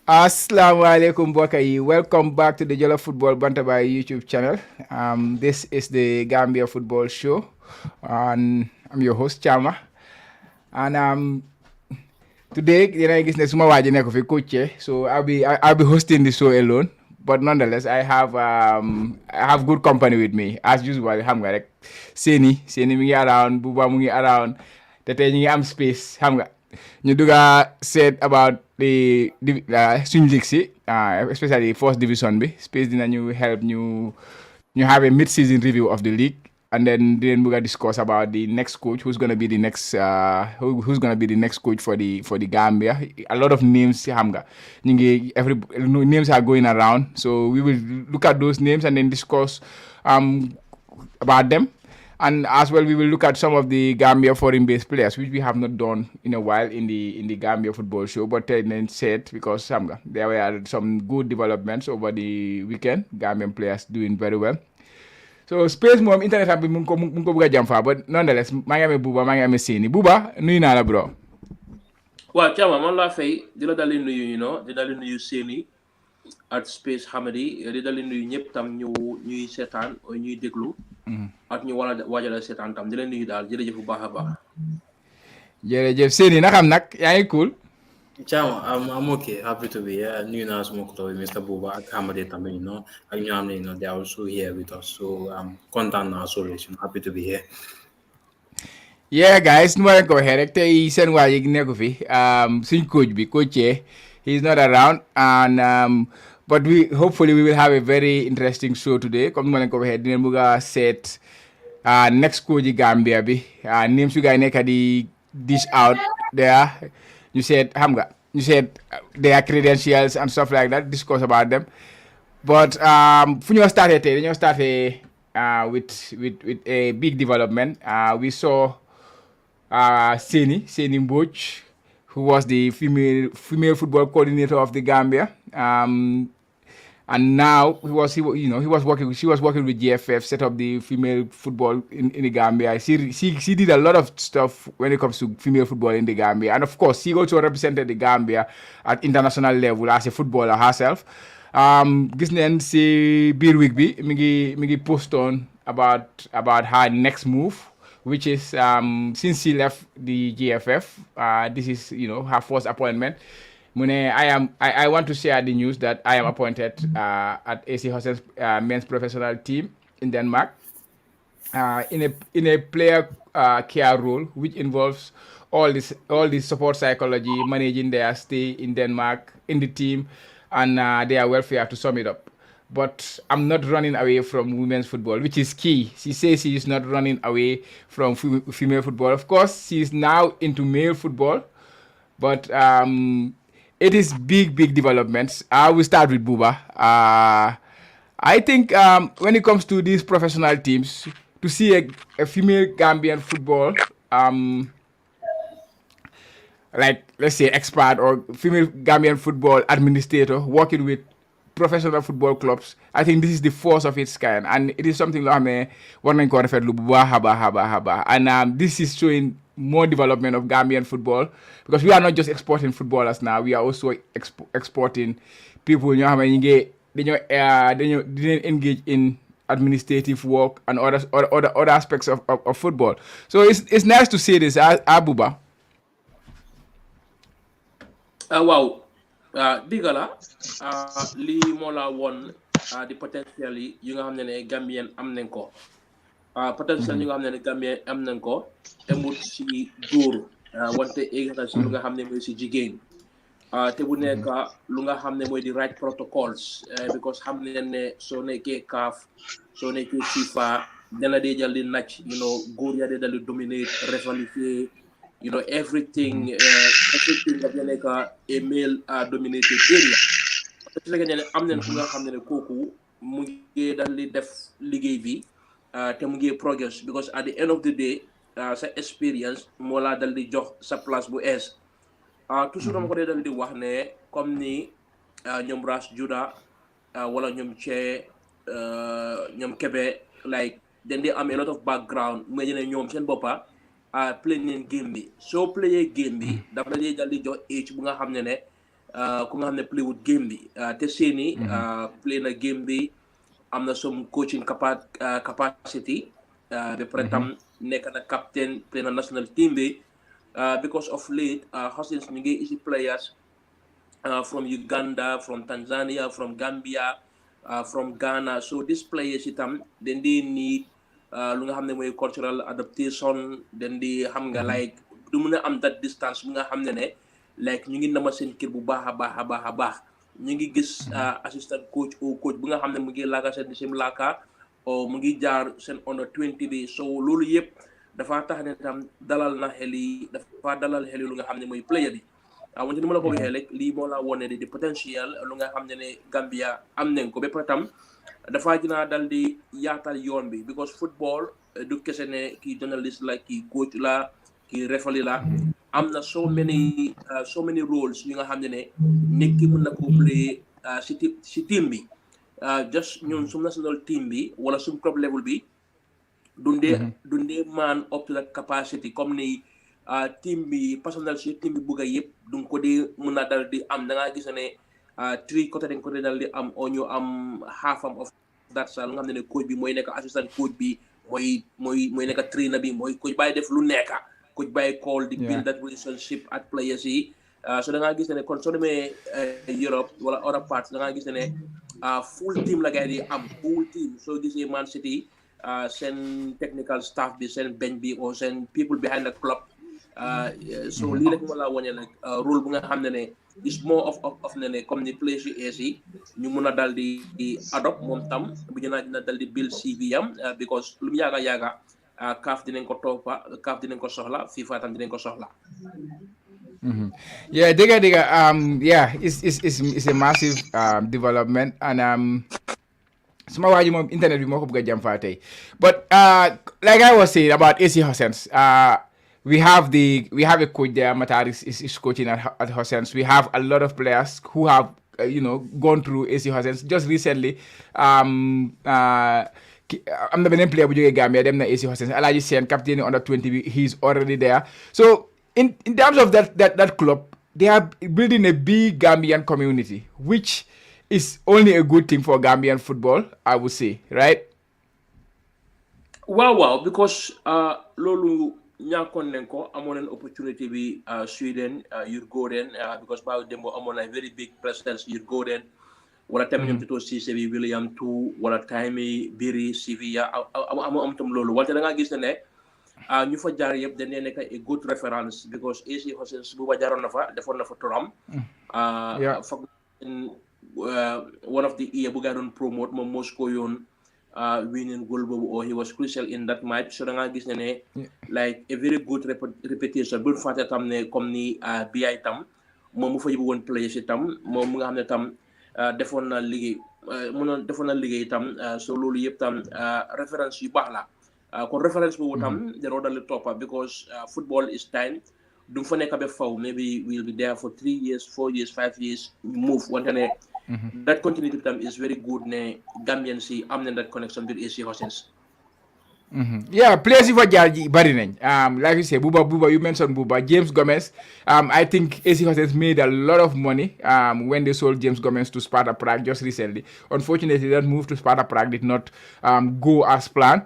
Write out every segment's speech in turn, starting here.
Assalamualaikum Bokai. Welcome back to the Jollof Football Bantabai YouTube channel. This is the Gambia Football Show, and I'm your host Chama. And today, I guess next coach, so I'll be hosting the show alone. But nonetheless, I have good company with me as usual. Hamga like Seni mi ngi around, Buba mu ngi around. Tete ñi ngi am space, hamga. Ñu duga said about the suñu league si, especially first division bi. Space dinañu help ñu have a mid-season review of the league. And then we're gonna discuss about the next coach, who's gonna be the next who's gonna be the next coach for the Gambia. A lot of names, hamga. Every names are going around, so we will look at those names and then discuss about them. And as well, we will look at some of the Gambia foreign-based players, which we have not done in a while in the Gambia football show. But then said because there were some good developments over the weekend. Gambian players doing very well. So space moom internet bi mu ngi ko bëgg a jam fa but nonetheless maa ngi amee Buba maa ngi amee Seni Buba nuyu naa la bro. Waaw Thiama man laa fay di la dal di nuyu di dal di nuyu Seni at Space Hamadi di dal di nuyu ñëpp tam ñuy seetaan ñuy déglu. Ak ñu wala waajal seetaan tam di leen nuyu daal jërëjëf bu baax a baax. Jërëjëf Seni na xam nag yaa ngi cool. Ciao, I'm okay. Happy to be here. New now, Mr. Buba, ak Hamade Tamil, and they are also here with us. So I'm content now, so happy to be here. Yeah, guys, nu ma leen ko waxee rek tey seen waa yi nekku fi suñ coach bi he's not around and but hopefully we will have a very interesting show today. Comme nu ma leen ko waxee dinañ bëgg a seet next coach yi Gambia bi names yu gaay nekk di dish out there. You said their credentials and stuff like that, discuss about them. But when you started with a big development. We saw Seni Mboge, who was the female football coordinator of the Gambia. And now she was working with GFF, set up the female football in the Gambia. She did a lot of stuff when it comes to female football in the Gambia. And of course, she also represented the Gambia at international level as a footballer herself. Gis neen si biir week bi mi ngi post on about her next move, which is since she left the GFF, this is her first appointment. I want to share the news that I am appointed at AC Horsens men's professional team in Denmark in a player care role, which involves all this support psychology, managing their stay in Denmark in the team and their welfare, to sum it up. But I'm not running away from women's football, which is key. She says she is not running away from female football. Of course, she is now into male football, but it is big developments. I will start with Buba. I think when it comes to these professional teams, to see a female Gambian football, like let's say expert or female Gambian football administrator working with professional football clubs, I think this is the first of its kind, and it is something like and this is showing more development of Gambian football, because we are not just exporting footballers now, we are also exporting people they engage in administrative work and other aspects of football. So it's nice to see this, Abuba. Wow. Digala lii moo la woon di potentiel yi nga xam ne Gambien am nañ ko potentiel yi nga xam ne Gambien am nañ ko emut si góor wante egg na si lu nga xam ne mooy si jigéen te bu nekk lu nga xam ne mooy di right protocols because xam ne soo nekkee CAF soo nekkee FIFA dana dee jël di nac góor ya dee dal di dominate rivaliser everything that like a male dominated area. Parce que am nañ fu nga xam ne kooku mu ngi dal di def liggéey bi te mu ngi progress, because at the end of the day sa experience moo laa dal di jox sa place bu ees. Toujours dama ko dee dal di wax ne comme ni ñoom Ras Juda wala ñoom Che ñoom Kebe, like then they am a lot of background mais ñoom seen boppa playing game bi soo playé game bi dafa lay dal di jox age bu nga xam ne ku nga xam ne play with game bi te Seni play na game bi am na some coaching capacity ba pare tam nekk na captain play na national team bi because of late Horsens ñu ngi isi players from Uganda, from Tanzania, from Gambia, from Ghana. So these players itam then they need lu nga xam ne mooy cultural adaptation then di xam nga like du mun a am that distance bu nga xam ne like ñu ngi nama seen kër bu baax a baax a baax a baax ñu ngi gis assistant coach ou coach bu nga xam ne mu ngi laaka seen sim laaka o mu ngi jaar seen under 20 bi so loolu yëpp dafa tax ne tam dalal na xel yi dafa dalal xel yi lu nga xam ne mooy player bi wante ni ma la ko waxee rek lii moo la wone di potentiel lu nga xam ne Gambia am nañ ko ba pare tam dafa dinaa dal di yaatal yoon bi because football du kese ne kii journalist la kii coach la kii referee la am na so many roles yi nga xam ne nit ki mën na ko play si team bi just ñun sum national team bi wala sum club level bi dundee man up to that capacity comme ni team bi personnel si team bi bugga yëpp du ko di mën a dal di am da ngaa gis ne tri côté dañ ko di dal di am o ñu am half of that sa nga xam ne coach bi mooy nekk assistant coach bi mooy nekk trainer bi mooy coach bàyyi def lu nekk coach bàyyi call di build that relationship at players yi so da ngaa gis ne kon soo demee Europe wala other parts da ngaa gis ne full team la gars di am full team soo gisee Man City seen technical staff bi seen bench bi or seen people behind the club so lii rek moo la wone nag rôle bu nga xam ne is more of ne comme ni place yu ees yi ñu mun a dal di adopt moom tam bu ñu dina dal di build CV am because lu mu yaaga CAF dinañ ko toppa CAF dinañ ko soxla FIFA tam dinañ ko soxla. Yeah, yeah, it's a massive development and suma waa ji moom internet bi moo ko bëgg a jam faa tey but like I was saying about AC Horsens we have a coach there. Matar is coaching at Horsens. We have a lot of players who have gone through AC Horsens. Just recently, I'm the main player bu jógee Gambia dem na AC Horsens. Alaji Sen captain under 20, he's already there. So in terms of that club, they are building a big Gambian community, which is only a good thing for Gambian football, I would say, right? Wow, because loolu ñàkkoon nañ ko amoon nañ opportunity bi Sweden Djurgården because Bao Dembo amoon na very big presence Djurgården wala tamit ñoom Tito Cissé bi William Tu wala Taimi Biri Sevilla am tam loolu wante da ngaa gis ne ñu fa jaar yëpp dañ nekk a good reference because AC Horsens bu ba jaaroon na fa defoon na fa turam foog one of the year bu gaa doon promote moom moo ko yoon winning goal boobu or he was crucial in that match so da ngaa gis ne like a very good reputation bu fàtte tam ne comme ni BI tam moom mu fa yóbbu woon players itam moom mu nga xam ne tam defoon na liggéey tam so loolu yëpp tam référence yu baax la kon référence boobu tam daroo dali toppa because football is time du fa nekk ba faw maybe we'll be there for 3 years 4 years 5 years move wante ne that continuity tam is very good ne Gambian si am na that connection with AC Horsens. Yeah, players yu fa jaar ji bari nañ like you say Buba you mentioned Buba James Gomez I think AC Horsens made a lot of money when they sold James Gomez to Sparta Prague just recently. Unfortunately that move to Sparta Prague did not go as planned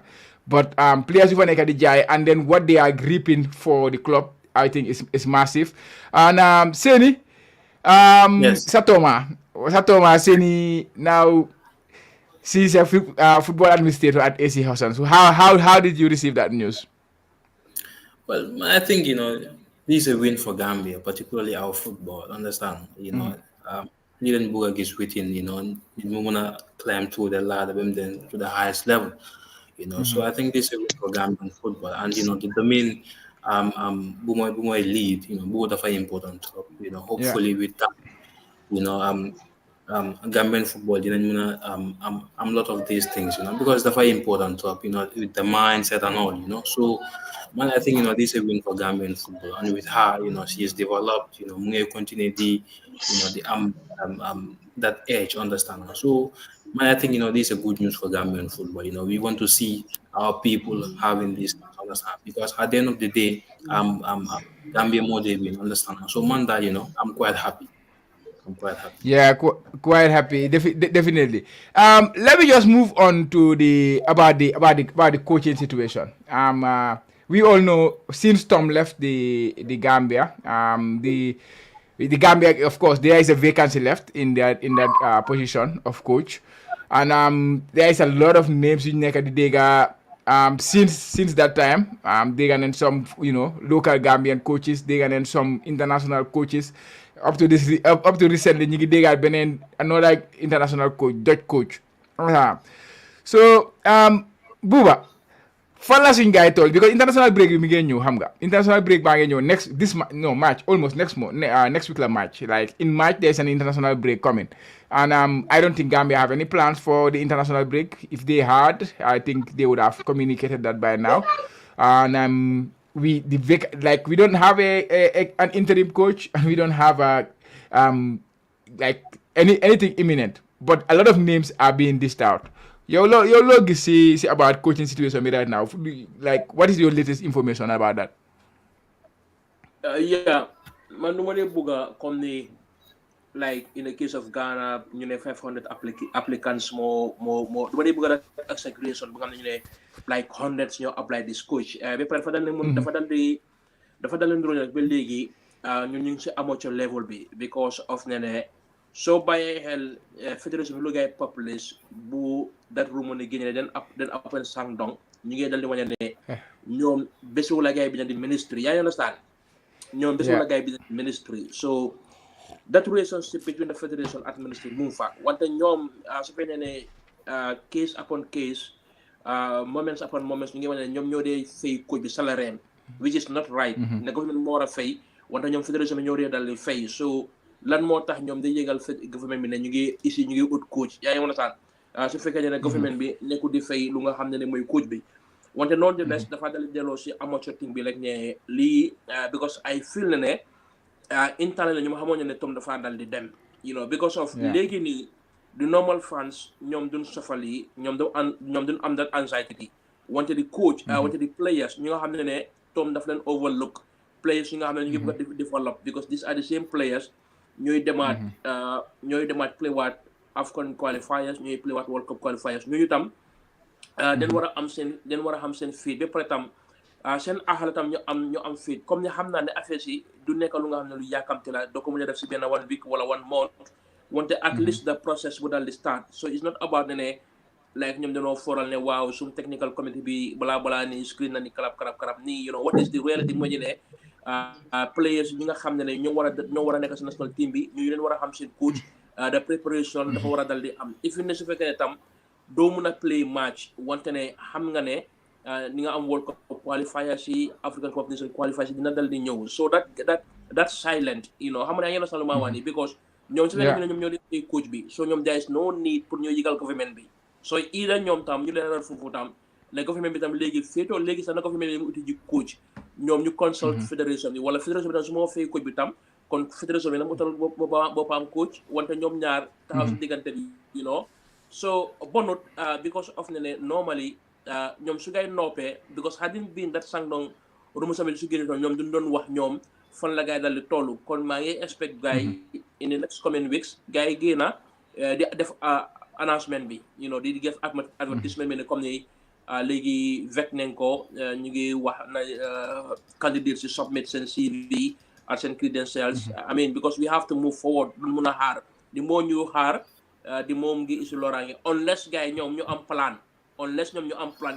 but players yu fa nekk di jaay and then what they are reaping for the club I think is massive and Seni Yes. Satoma Seni now she's a football administrator at AC Horsens. So how did you receive that news? Well, I think this is a win for Gambia, particularly our football. Understand? Nilan Buga is within. We wanna climb to the ladder, and then to the highest level. So I think this is a win for Gambian football, and the main Bumoy lead. Both are very important. Hopefully with that, Gambian football, a lot of these things, because they're very important, with the mindset and all. So, man, I think, this is a win for Gambian football, and with her, she is developed, may continue that edge, understand. So, man, I think, this is a good news for Gambian football. We want to see our people having this, understand, because at the end of the day, Gambia more they win, understand. So, man, that, I'm quite happy. I'm quite happy. Yeah, quite happy. Definitely. Let me just move on to about the coaching situation. We all know since Tom left the Gambia, the Gambia, of course, there is a vacancy left in that position of coach, and there is a lot of names in Nekadidega. Since that time, they got some local Gambian coaches, they got some international coaches. Up to recently, ñu ngi déggaat beneen another international coach, Dutch coach. So Buba, fan la suñ gars yi tool because international break bi mi ngeen ñëw xam nga international break baa ngeen ñëw match almost next week la match, like in March there's an international break coming, and I don't think Gambia have any plans for the international break. If they had, I think they would have communicated that by now. And we don't have an interim coach, and we don't have a like anything imminent, but a lot of names are being dished out. Your log is about coaching situation right now. Like, what is your latest information about that? Yeah, man, no money buga come ni like in the case of Ghana, 500 applicants more. Nobody buga that segregation buga like hundreds apply this coach. Be par dafa dal di ndro be legi ñu ci amateur level bi because of so bàyyee xel fédération bi lu ngay populace bu dat room ne génne den open sang dong ñu ngi dal di wañe ne ñoom bésu la gay bi di ministry yaa understand ñoom bésu la gay bi ministry. So that relationship between the federation and ministry mu fa wante ñoom su fekkee ne case upon case moments upon moments ñu ngi wañe ñoom ñoo dee fay coach bi salaire which is not right. Ne government moo war a fay wante ñoom fédération bi ñoo dee dal di fay. So lan moo tax ñoom day yëgal government bi ne ñu ngi ut coach yaa ngi mën a saan su fekkee ne government bi nekkul di fay lu nga xam ne mooy coach bi wante noonu di des dafa dal delloo si amateur team bi rek ne lii because I feel ne interne la ñu ma xamoon ne Tom dafa dal di dem because of léegi nii the normal fans ñoom duñ sofal yi ñoom duñ am that anxiety wante di coach wante di players ñu nga xam ne Tom daf leen overlook players yi nga xam ne ñu ngi bëgg a develop because these are the same players ñooy demaat play waat AFCON qualifiers ñooy play waat World Cup qualifiers ñooñu tam den war a am seen fit ba pare tam seen axala tam ñu am fit comme ni xam naa ne affaire yi du nekk lu nga xam ne lu yàkkamte la doo ko mën a def si benn 1 week wala 1 month wante at least the process bu dal di start. So it's not about ne like ñoom dañoo foral ne waaw suñu technical committee bi balaa ni screen na ni karab nii what is the reality mooy ne players ñi nga xam ne ñoo war a nekk si national team bi ñu leen war a xam seen coach the preparation dafa war a dal di am if ne su fekkee ne tam doo mun a play match wante ne xam nga ne ni nga am World Cup qualifiers yi African Cup of Nations qualifiers yi dina dal di ñëw so that's silent xam nga yéen a salu maa wax nii because ñoom su fekkee ne ñoom ñoo di play coach bi so ñoom there is no need pour ñoo yëgal government bi so either ñoom tam ñu leen ral foofu tam le government bi tam léegi sax na government bi mu uti ji coach ñoom ñu consult fédération bi wala fédération bi tam su ma fay coach bi tam kon fédération bi nag mu tal boppam coach wante ñoom ñaar taxaw si diggante bi so bonut because of ne normally ñoom su ngay noppee because hadn't been that sangdong rumu samit su génne toon ñoom duñ doon wax ñoom fan la gaay dal di toll kon maa ngi expect gaay in the next coming weeks gaay génna di def announcement bi di def advertisement bi ne comme ni léegi vet nañ ko ñu ngi wax na candidates si submit seen CV ak seen credentials I mean because we have to move forward du mun a xaar di moo ñu xaar di moom ngi isu loraange unless gars yi ñoom ñu am plan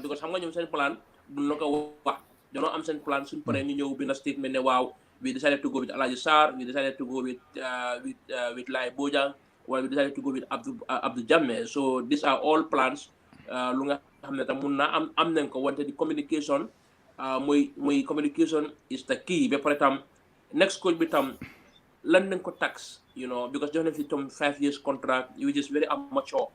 because xam nga ñoom seen plan duñ la ko wax dañoo am seen plan suñ paree ñu ñëw benn statement ne waaw we decided to go with Alaji Sarr we decided to go with Lai Bojang or we decided to go with Abdou Jammeh so these are all plans lu nga xam ne tam mun naa am nañ ko wante di communication muy communication is the key ba pare tam next coach bi tam lan nañ ko tax because jox nañ fi tam 5 years contract which is very amateur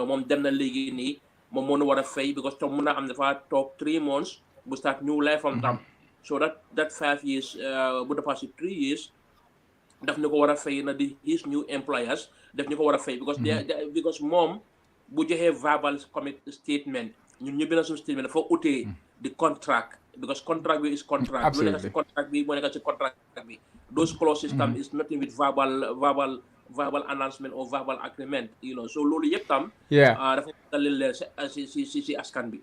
moom dem na léegi nii moom moo nu war a fay because tam mun naa am dafa toog 3 months bu start new life am tam so that 5 years bu dépassé 3 years daf ñu ko war a fay na di his new employers daf ñu ko war a fay because moom bu joxee verbal commit statement ñun ñu bind suñu statement dafa utee di contract because contract bi is contract lu nekk si contract bi moo nekk si contract bi those clauses tam is nothing with verbal verbal announcement or verbal agreement, so loolu yëpp tam Yeah. dafa dalil leer si askan bi.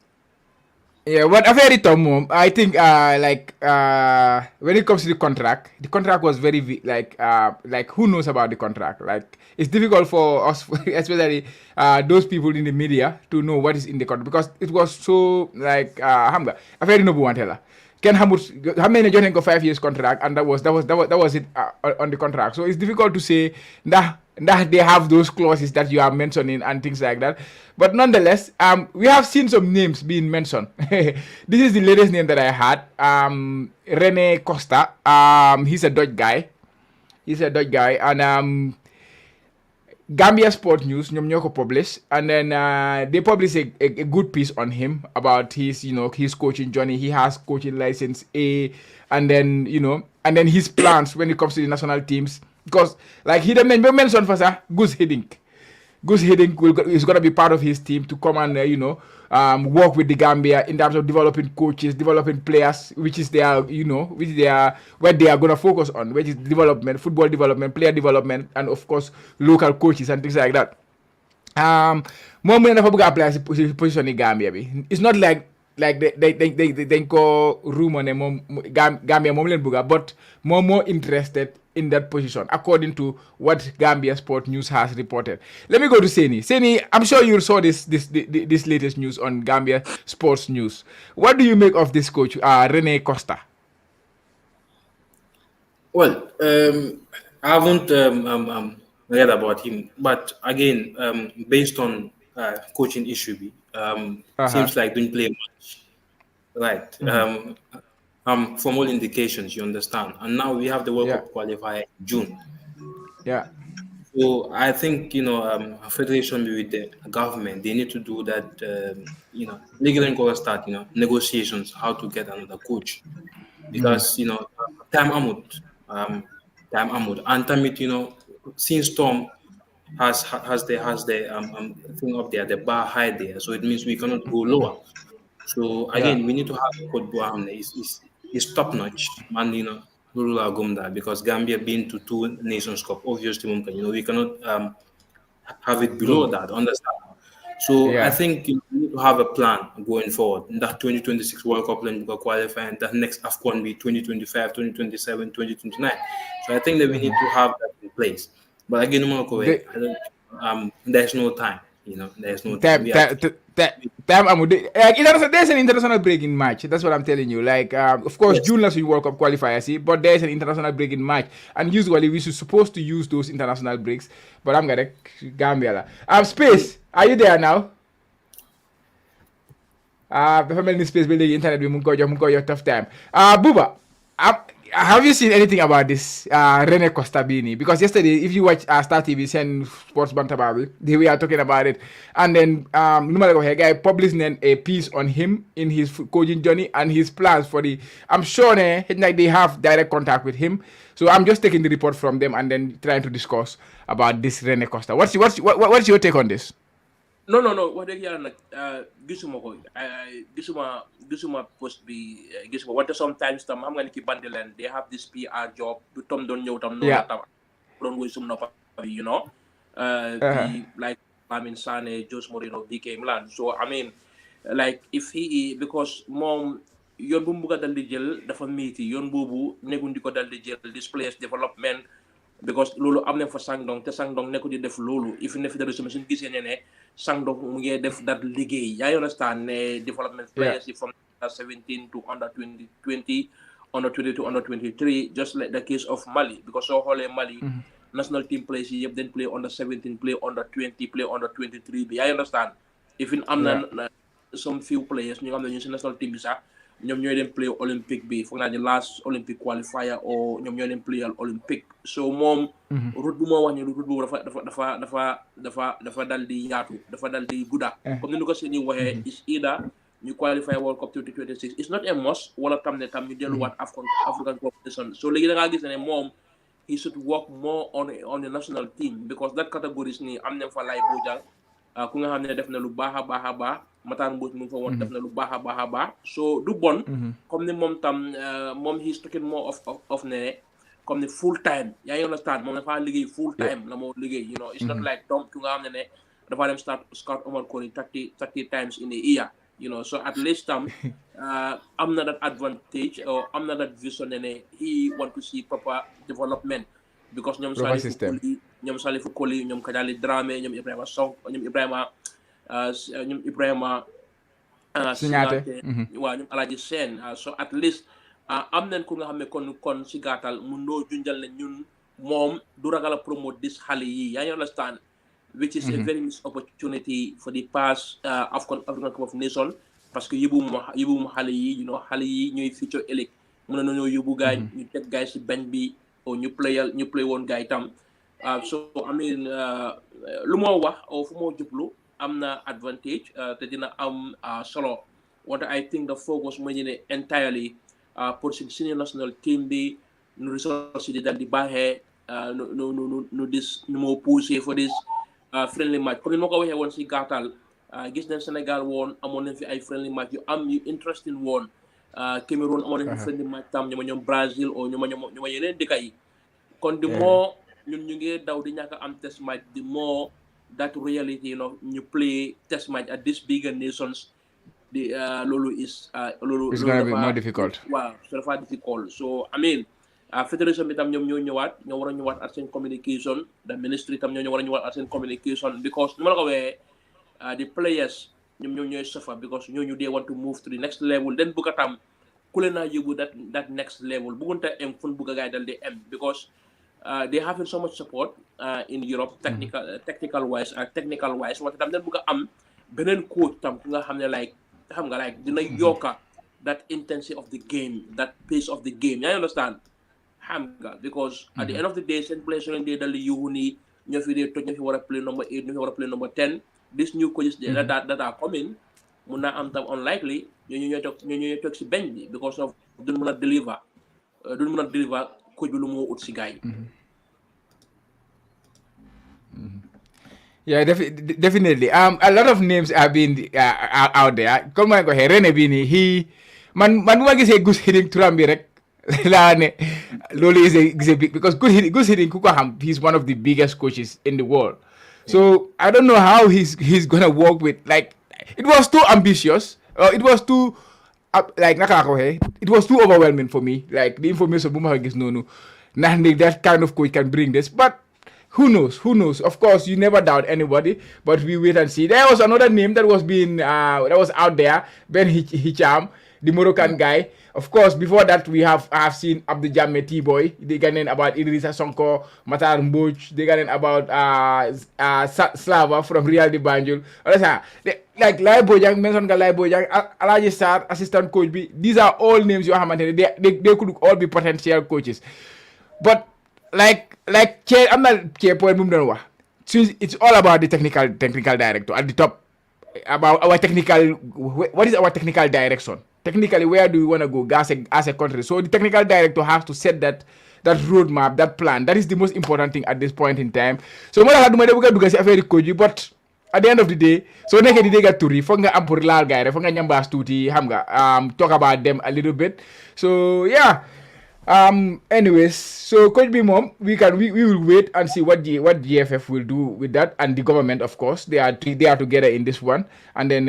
Yeah, what a very Tom mom. I think when it comes to the contract was very like who knows about the contract? Like it's difficult for us, especially those people in the media, to know what is in the contract because it was so like hamga. A very noble one teller. Ken Hamut, how many joining a 5 years contract, and that was it on the contract. So it's difficult to say that they have those clauses that you are mentioning and things like that. But nonetheless, we have seen some names being mentioned. This is the latest name that I had. Rene Costa. He's a Dutch guy. And Gambia Sport News, ñoom ñoo ko publish, and then they publish a good piece on him about his coaching journey. He has coaching license A, and then his plans when it comes to the national teams. Because like he didn't mention for sir, Gus Hiddink is going to be part of his team to come and work with the Gambia in terms of developing coaches, developing players, which is what they are going to focus on, which is development, football development, player development, and of course local coaches and things like that. Moom mu ne dafa bëgg a apply si position in Gambia bi. It's not like they ko rumor ne moom Gambia moom leen bëgga, but more interested in that position, according to what Gambia Sport News has reported. Let me go to Seni. Seni, I'm sure you saw this latest news on Gambia Sports News. What do you make of this coach, Rene Costa? Well, I haven't read about him, but again, based on coaching issue, seems like didn't play much, right? From all indications, you understand. And now we have the World Cup qualifier in June. Yeah. So I think a federation with the government, they need to do that. Legal and start negotiations how to get another coach, because time amount, and Tamit, since Tom has the thing up there, the bar high there, so it means we cannot go lower. So again, we need to have a code is top notch, and Lula Gumda, because Gambia been to 2 Nations Cup, obviously, we cannot have it below that. Understand? So I think we need to have a plan going forward. That 2026 World Cup will qualify, and that next AFCON be 2025, 2027, 2029. So I think that we need to have that in place. But again, there's no time. There's no time. There's an international break in March. That's what I'm telling you. Like, of course, June last week World Cup qualifier, but there's an international break in March, and usually we supposed to use those international breaks. But I'm gonna Gambia. Space, are you there now? The family space building internet. We munko tough time. Buba, have you seen anything about this Rene Costa Bini? Because yesterday, if you watch Star TV, Sen Sports Bantababi, they were talking about it. And then a guy published a piece on him in his coaching journey and his plans for I'm sure they have direct contact with him. So I'm just taking the report from them and then trying to discuss about this Rene Costa. What's your take on this? No. Wax dëgg yàlla nag gisuma ko gisuma post bi gisuma wante sometimes tam xam nga ni ki bandi leen they have this PR job du tom doon ñëw tam noonu la tam doon woy sum noppa bi like Sainey, Jose Mourinho DK Milan. So I mean like if because moom yoon bu mu bëgg a dal di jël dafa metti yoon boobu nekkuñ di ko dal di jël this players development because loolu am nañ fa Sangdong te Sangdong nekku di def loolu if ne fédération suñu gisee ne Sangdong mu ngi def dat liggéey yaa understand ne development players from under 17 to under 20, under 20 to under 23, just like the case of Mali, because so xoolee Mali national team players yi yëpp dañ play under 17, play under 20, play under 23 bi yaa understand even am na some few players ñu nga xam ne ñu si national team bi sax ñoom ñooy dem play Olympic bi foog naa di last Olympic qualifier o ñoom ñooy dem play Olympic. So moom route bu moo wax ni route boobu dafa dal di yaatu dafa dal di gudda comme ni ñu ko seeni waxee is either ñu qualify World Cup 2026 it's not a must wala tam ne tam ñu delluwaat African competition. So léegi da ngaa gis ne moom he should work more on the national team because that categories ni am nañ fa lay Bojang ku nga xam ne def na lu baax a baax Matar Mbodj mu ngi fa woon def na lu baax a baax so du bon comme ne moom tam moom he's talking more of ne comme ne full time yaa ngi understand moom dafa liggéey full time la moo liggéey it's not like Tom ku nga xam ne dafa dem Scott Omar Colley 30 times in a year so at least am na that advantage or am na that vision ne he want to see proper development because ñoom Salifou Koli ñoom Kajali Dramé ñoom Ibrahima Sow ñoom Ibrahima Singate waaw ñoom Alaaji Seen so at least am nañ ku nga xam ne kon si gàttal mun doo junjal ne ñun moom du ragal a promote this xale yi yaa ngi understand which is a very missed opportunity for the past African Cup of Nations parce que yóbbuwuma xale yi xale yi ñooy future ëllëg mën na ñoo yóbbu gaay ñu teg gaay si bench bi o ñu play woon gaay tam so I mean lu moo wax o fu moo jublu am na advantage te dina am solo wante I think the focus mooy ne entirely pour si senior national team bi nu resource di dal di baaxee nu moo poussé for this friendly match comme ni ma ko waxee woon si gàttal gis nañ Sénégal woon amoon nañ fi ay friendly match yu interesting woon Cameroon amoon nañ fi friendly match tam ñoom Brazil o ñooma yeneen dëkk yi kon di moo ñun ñu ngi daw di ñàkk am test match di moo that reality ñu play test match at these bigger nations loolu is gonna be more difficult waaw so dafa difficult so I mean fédération bi tam ñoom ñoo war a ñëwaat at seen communication the ministry tam ñoo war a ñëwaat at seen communication because nu ma la ko waxee the players ñoom ñooy suffer because ñooñu they want to move to the next level then bëgg a tam ku leen naa yóbbu that next level bëggunte am fun bëgg a gaay dal di am because they having so much support in Europe technical wise wante tam den bëgg a am beneen coach tam ku nga xam ne like dina yokka that intensity of the game that pace of the game yaa understand xam nga because at the end of the day seen players leen dee dal di yuuxu nii ñoo fi dee toj ñoo fi war a play number 8 ñoo fi war a play number 10 this new coaches that are coming mun naa am tam unlikely ñooñu ñooy toog si bench bi because of duñ mën a deliver coach bi lu moo ut si gars yi. Yeah, definitely. A lot of names have been out there. Comme ma ko waxee René bii nii man bu ma gisee Gus Hiddink turam bi rek laa ne loolu is a big because Gus Hiddink ku ko xam he's one of the biggest coaches in the world. So I don't know how he's gonna work with like it was too ambitious. It was too naka laa ko waxee it was too overwhelming for me. Like the information bu ma ko gis noonu ndax that kind of coach can bring this, but who knows? Of course, you never doubt anybody, but we wait and see. There was another name that was out there, Ben Hicham, the Moroccan guy. Of course, before that, we have seen Abdou Jammeh T-Boy. They got in about Idrissa Sonko, Matar Mbouch. They got in about Slava from Real de Banjul. Like Lai Bojang, mentioned Lai Bojang, Alaji Sarr, assistant coach. These are all names you have. They could all be potential coaches. But like I'm not point since it's all about the technical director at the top about our technical what is our technical direction technically where do we want to go as a country. So the technical director has to set that roadmap, that plan. That is the most important thing at this point in time. So mo la duma de buga duga ci affaire coach but at the end of the day so nekk di dega tour yi foog nga am pour laal gaay rek foog nga ñambaas tuuti xam nga talk about them a little bit. So yeah. Anyways, so Coach B Mom, we will wait and see what GFF will do with that, and the government, of course, they are together in this one, and then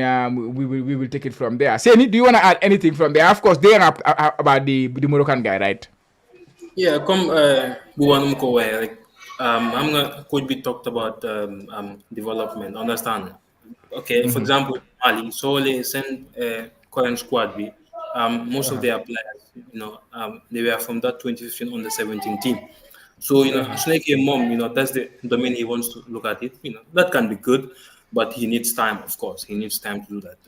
we will take it from there. Seni, do you want to add anything from there? Of course, they are about the Moroccan guy, right? Yeah, come buwanum ko like I'm gonna Coach B talked about development. Understand? Okay, for example, Mali, so they send current squad B. Most of their players, they were from that 2015 under 17 team. So, Snake Mom, that's the domain he wants to look at it. That can be good, but he needs time, of course. He needs time to do that.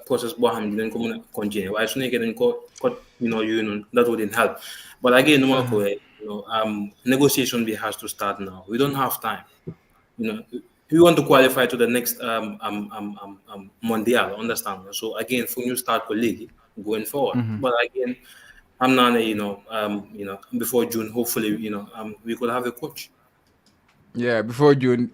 Process didn't continue. I that wouldn't help. But again, negotiation has to start now. We don't have time. We want to qualify to the next Mondial, understand? So again, for you start with league going forward. But again, I'm not, before June, hopefully, we could have a coach. Yeah, before June.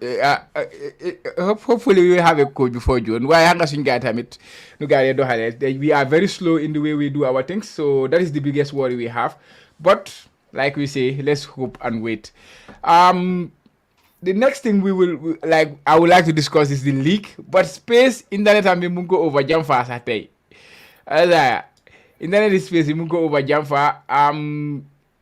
Hopefully we'll have a coach before June. Why hanga suñ gaay tamit nu gaay doxale. We are very slow in the way we do our things, so that is the biggest worry we have. But like we say, let's hope and wait. The next thing I would like to discuss is the league, but space internet and me mungo over jam fast atay. Internet is space mungo over jam fa.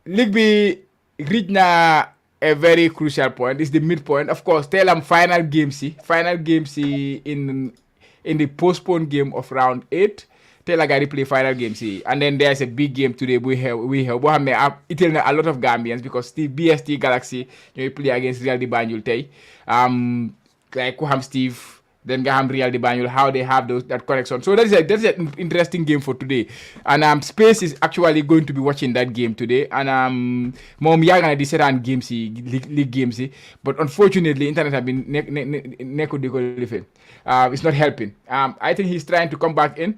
League be reach na a very crucial point. It's the midpoint. Of course, tell them final game in the postponed game of round 8. Tell a guy play final game and then there's a big game today. We have a lot of Gambians because the BST Galaxy you play against Real de Banjul tay. Like Kuham Steve, then Gaham Real de Banjul, how they have that connection. So that's an interesting game for today. And Space is actually going to be watching that game today. And Mom Yaga decided games league games. But unfortunately, internet have been it's not helping. I think he's trying to come back in.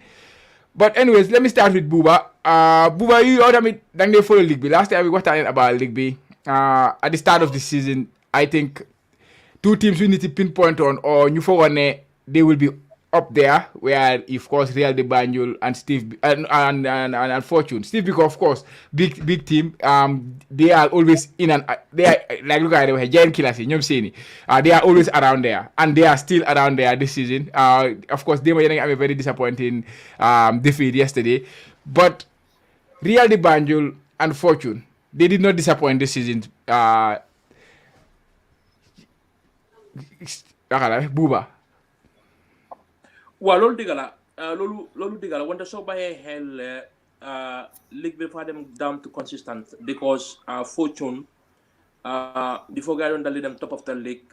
But anyways, let me start with Buba. Buba, you order me then they follow League B. Last time we were talking about League B. At the start of the season, I think two teams we need to pinpoint on, or New one they will be up there, where of course Real de Banjul and Steve and Fortune. Steve because of course big team. They are always in and they are like look at the giant killers. Seni. They are always around there, and they are still around there this season. Of course they were having a very disappointing defeat yesterday, but Real de Banjul and Fortune they did not disappoint this season. Buba. waaw loolu dëgg la loolu dëgg la wante soo bàyyee xel league bi fa dem down to consistent because Fortune before gars yi doon dal di dem top of the league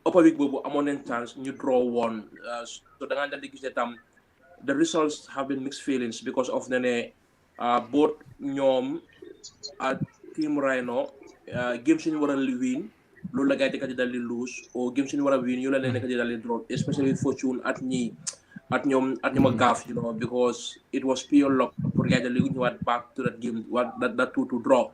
upper week boobu amoon nañ chance ñu draw one so da ngaa dal di gis ne tam the results have been mixed feelings because of ne both ñoom team Rhino game suñu war a win loolu la gars yi di dal di lose o game suñu war a win yu la leen nekk di dal di draw especially Fortune at ñoom a gaaf because it was pure luck pour gars yi dal di ñëwaat back to that game that two to draw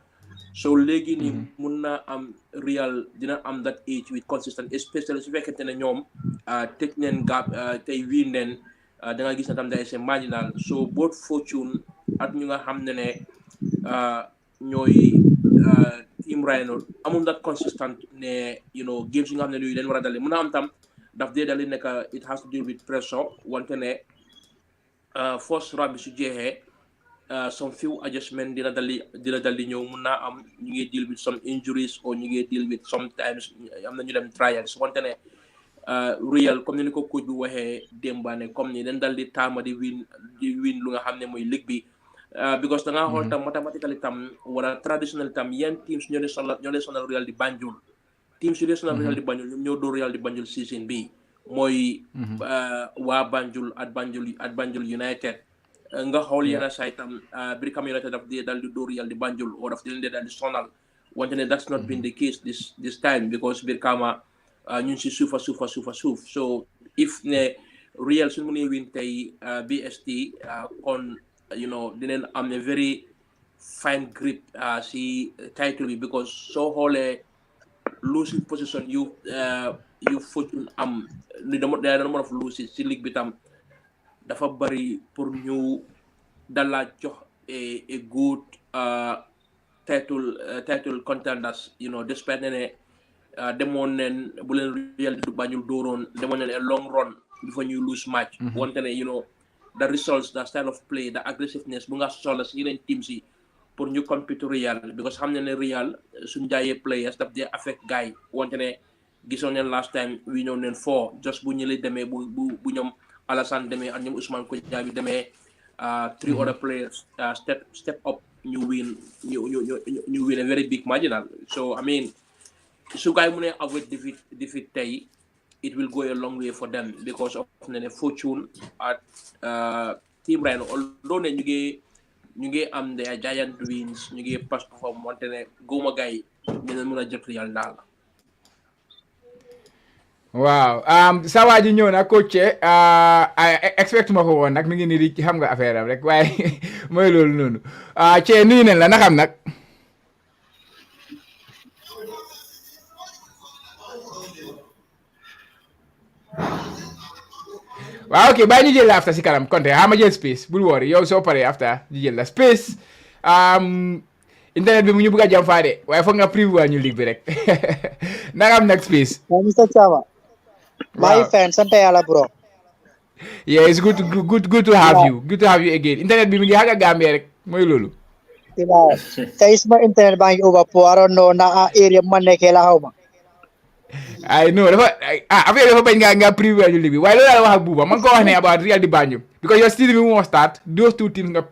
so léegi nii mun na am Real dina am that age with consistent especially su fekkente ne ñoom tëj neen gap tey win neen da nga gis na tam day c'est marginal so both Fortune at ñu nga xam ne ñooy team Rhino amul that consistent ne games yi nga xam ne leen war a dale mën a am tam daf dee dali nekk it has to deal with pressure wante ne first round bi su jeexee some few adjustment dina dali ñëw mën naa am ñu ngi deal with some injuries or ñu ngi deal with sometimes am na ñu dem trials wante ne Real comme ni ko coach bi waxee démba ne comme ni dañ dal di taama di win lu nga xam ne mooy league bi because da ngaa xool tam mathematically tam wala traditional tam yenn teams ñoo leen sonal Real di Banjul teams yu leen sonal Real di Banjul ñoom ñoo dóor Real di Banjul season bi mooy waa Banjul at Banjul United nga xool yenn saa tam Brikama United daf dee dal di dóor Real di Banjul o daf di leen dee dal di sonal wante ne that's not been the case this time because Brikama ñun si suuf so if ne Real suñu mënee win tey BST kon dinañ am a very fine grip si title bi because soo xoolee losing position you Fortune am li dama mën a lose si league bi tam dafa bari pour ñu dala jox a good title contenders despite ne demoon neen bu leen Real di Banjul dooroon demoon neen a long run before ñu lose match wante ne the results, the style of play, the aggressiveness bu nga soxla si yeneen teams yi pour ñu compete Real because xam ne Real suñu jaayee players daf dee affect gars yi wante ne gisoon neen last time we ñëw neen 4 just bu ñëlee demee bu ñoom Alassane demee ak ñoom Ousmane Kodja bi demee 3 other players step up ñu win a very big marginal so I mean su gars yi mu ne avoid defeat tey it will go a long way for them because of the Fortune at team Rhino although ne ñu ngi am their giant wins ñu ngi pass perform wante ne góoma gars yi dina mën a jot Real daal waaw sa waa ji ñëw na coach expect ma ko woon nag mi ngi nii di xam nga affaire am rek waaye mooy loolu noonu Cee nuyu nañ la na xam nag ok bàyyi ñu jël la after si kanam Konte ma jël space bul worry yow soo paree after ñu jël la space internet bi mu ñu bëgg a jam faa de waaye foog nga preview ñu ligue bi rek nanga am nag space. Mr. Chama. My fan, sant yàlla bro. Yeah, it's good to have you. Good to have you again. Internet bi mi ngi xaga Gambia rek mooy loolu. Tey suma internet baa ngi overpower. I don't know na area man nekkee la xaw ma. I know dafa affaire dafa bañ nga preview ñu ligue bi waaye loolu la wax ak Buuba man ko wax ne about Real di Banjul because your season bi moo start those two teams nga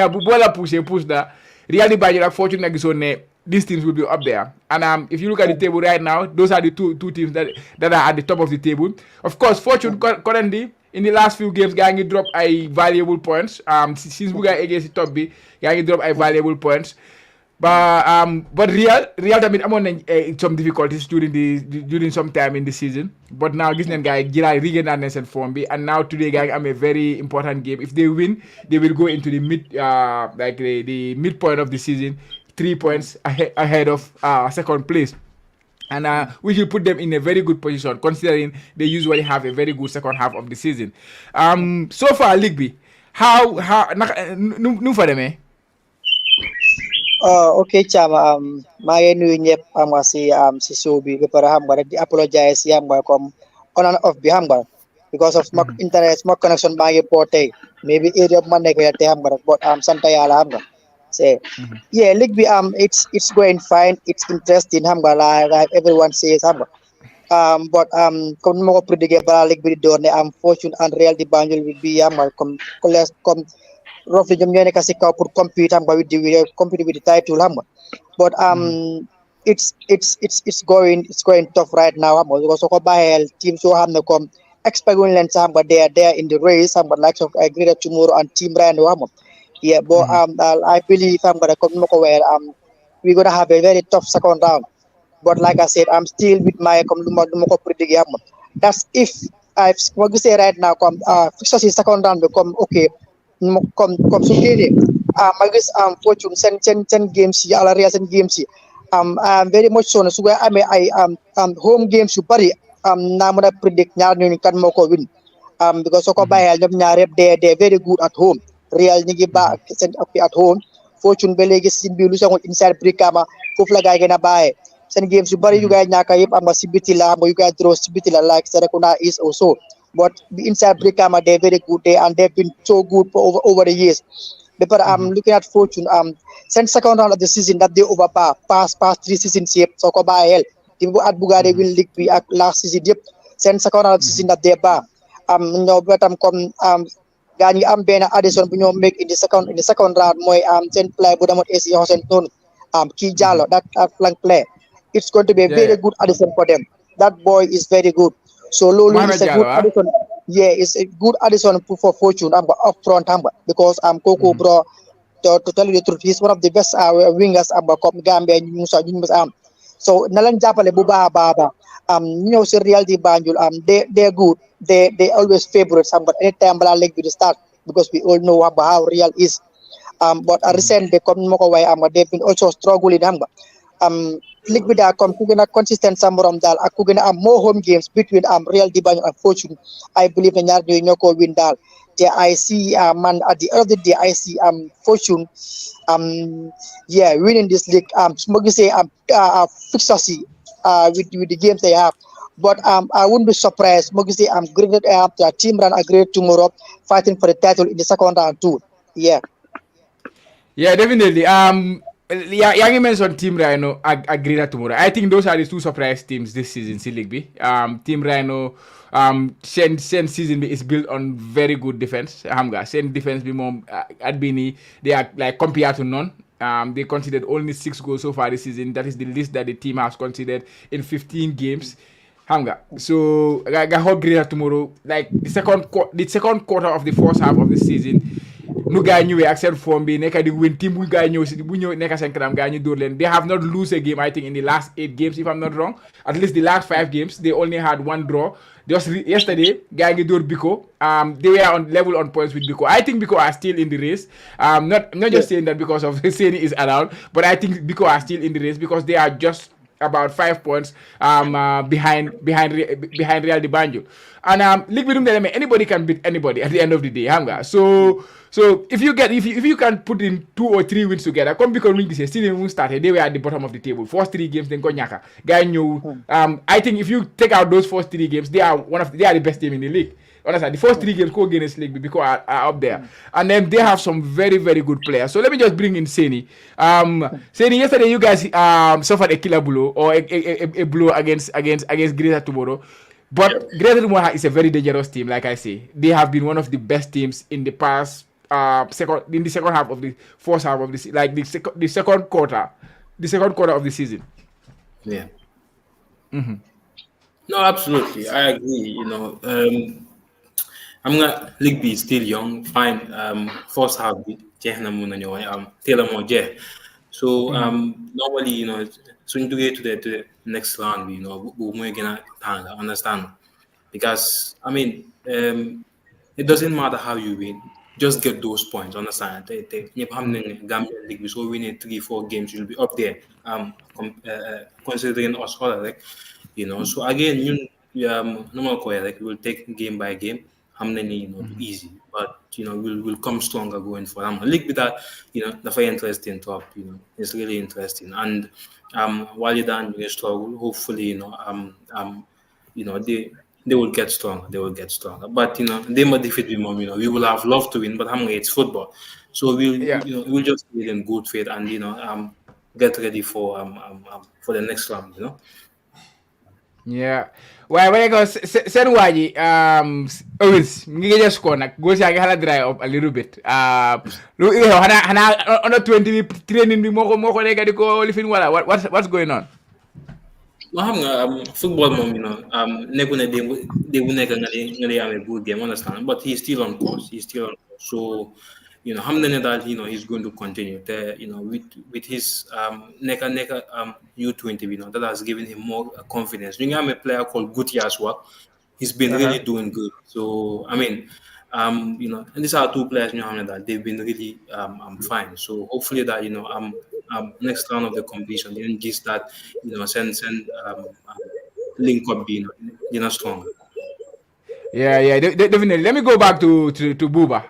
bu boo la push da Real di Banjul ak Fortune nga gisoon ne these teams will be up there. And if you look at the table right now, those are the two teams that are at the top of the table. Of course, Fortune currently in the last few games, going to drop a valuable points. Since we got against the top B, going to drop a valuable points. But Real, I'm on some difficulties during some time in the season. But now, this guy regain that necessary form, and now today, guy, I'm a very important game. If they win, they will go into the the midpoint of the season. 3 points ahead of second place, and we should put them in a very good position considering they usually have a very good second half of the season. So far league bi how nu fa demee. Okay Chama, maa ngi nuyu ñëpp xam nga si show bi ba pare xam nga rek di apologize xam nga comme on and off bi xam nga because of my internet my connection baa ngi po tey maybe area man nekk te xam nga rek but sant yàlla xam nga. Yeah, league be it's going fine, it's interesting, like everyone says, but come mo predict ba league be do ne Fortune and Real di Banjul will be come roughly ñom ñoy nek ci kaw pour compete with the title but it's going tough right now because ko bayel team so xamne comme expect wuñ len sa they are there in the race like of Greater Tomorrow and Team Rhino yeah, but I believe we're gonna have a very tough second round. But like I said, I'm still with my predict. That's if what you say right now fixtures is second round become okay. Come so I guess Fortune send games send games I'm very much so I home games you bari na mo predict ñaar ñu kan moko win because so ko bayal ñom ñaar yeb they very good at home. Real ñi ngi ba seen at home Fortune ba léegi si biir lu sangul inside Brikama foofu la gaay gën a bàyyee seen games yu bari yu gaay ñaaka yëpp am nga si biti la yu gaay draw si biti la like Serekunda is also but the inside Brikama they very good and they've been so good for over the years but I'm looking at Fortune since second round of the season that they overpower past 3 seasons yëpp soo ko bàyyi xel team bu at Bugade win league bi ak last season yëpp since second round of the season that they ba ñoo betam comme gaa ñi am benn addition bu ñoo make in the second round mooy seen play bu demoon AC Horsens noonu kii Jallow that flank play it's going to be a very good addition for them that boy is very good so loolu is a good addition it's a good addition for Fortune up front because kooku bro to tell you the truth he's one of the best wingers comme Gambia ñu musa am so na leen jàppale bu baax a baax ñëw si Real di Banjul they're good they always favorite but anytime bala league bi start because we all know how Real is but recently comme mako way they've been also struggling league bi da comme ku gëna consistent sa morom dal ak ku gëna am more home games between Real di Banjul and Fortune I believe na ñaar ñoy ñoko win dal te I see man at the end of the day I see Fortune winning this league su ma gisee fixtures with the games they have but I wouldn't be surprised mo gisee great Team Run a Great Tomorrow fighting for the title in the second round too yeah definitely yaa ngi mention Team Rhino ak Greater Tomorrow I think those are the two surprise teams this season si league bi Team Rhino seen season bi is built on very good defense xam nga seen defense bi moom at bi nii they are like compared to none they conceded only 6 goals so far this season that is the least that the team has conceded in 15 games xam nga so nga xool Greater Tomorrow like the second quarter of the first half of the season nu gaay ñëwee ak seen form bi nekk di win team bu gaay ñëw si bu ñëw nekk seen kanam gaay ñu dóor leen they have not lose a game I think in the last 8 games if I'm not wrong at least the last 5 games they only had 1 draw just yesterday gaay ngi dóor Biko they were on level on points with Biko I think Biko are still in the race not just saying that because of Seni is around but I think Biko are still in the race because they are just about 5 points behind Real de Banjul. And league bi anybody can beat anybody at the end of the day, xam nga. So if you can put in 2 or 3 wins together, come because we say still when started, they were at the bottom of the table. First 3 games then go nyaka. Guy knew. I think if you take out those first 3 games, they are the best team in the league. Honestly, the first 3 games go against league because are up there, and then they have some very very good players. So let me just bring in Seni. Seni, yesterday you guys suffered a killer blow or a blow against Greater Tomorrow. But Greater Tomorrow is a very dangerous team. Like I say, they have been one of the best teams in the past second half of the first half of the second quarter of the season. Yeah. No, absolutely, I agree. I'm not league B still young. Fine. First half, Jehna Muna, Taylor Mboge. So normally, so you get to the next round, we're gonna understand, because I mean, it doesn't matter how you win, just get those points. Understand? Gambia league, so winning 3-4 games, you'll be up there. Considering us all, like, So again, normal like we'll take game by game. How many, easy, but we'll come stronger going for them. League with that, the very interesting top, it's really interesting. And while you're done, you struggle. Hopefully, they will get stronger. They will get stronger. But they might defeat me, mom. We will have loved to win, but it's football. So we'll just be in good faith and get ready for the next round. Yeah. Waaye ko seen waa ji Owens mu ngi just score nag goal yaa ngi xala dry up a little bit lu xanaa under 20 bi training bi moo ko nekk di ko lifin wala what's going on. No, xam nga football moom nekku ne démb nekk nga ne amee good game, understand, but he's still on course. So xam na ne daal he's going to continue te with his U20 that has given him more confidence. You have a player called Guti as well. He's been really doing good. So I mean, and these are 2 players that they've been really fine. So hopefully that next round of the competition, then just that send link up being stronger. Yeah, definitely. Let me go back to Buba.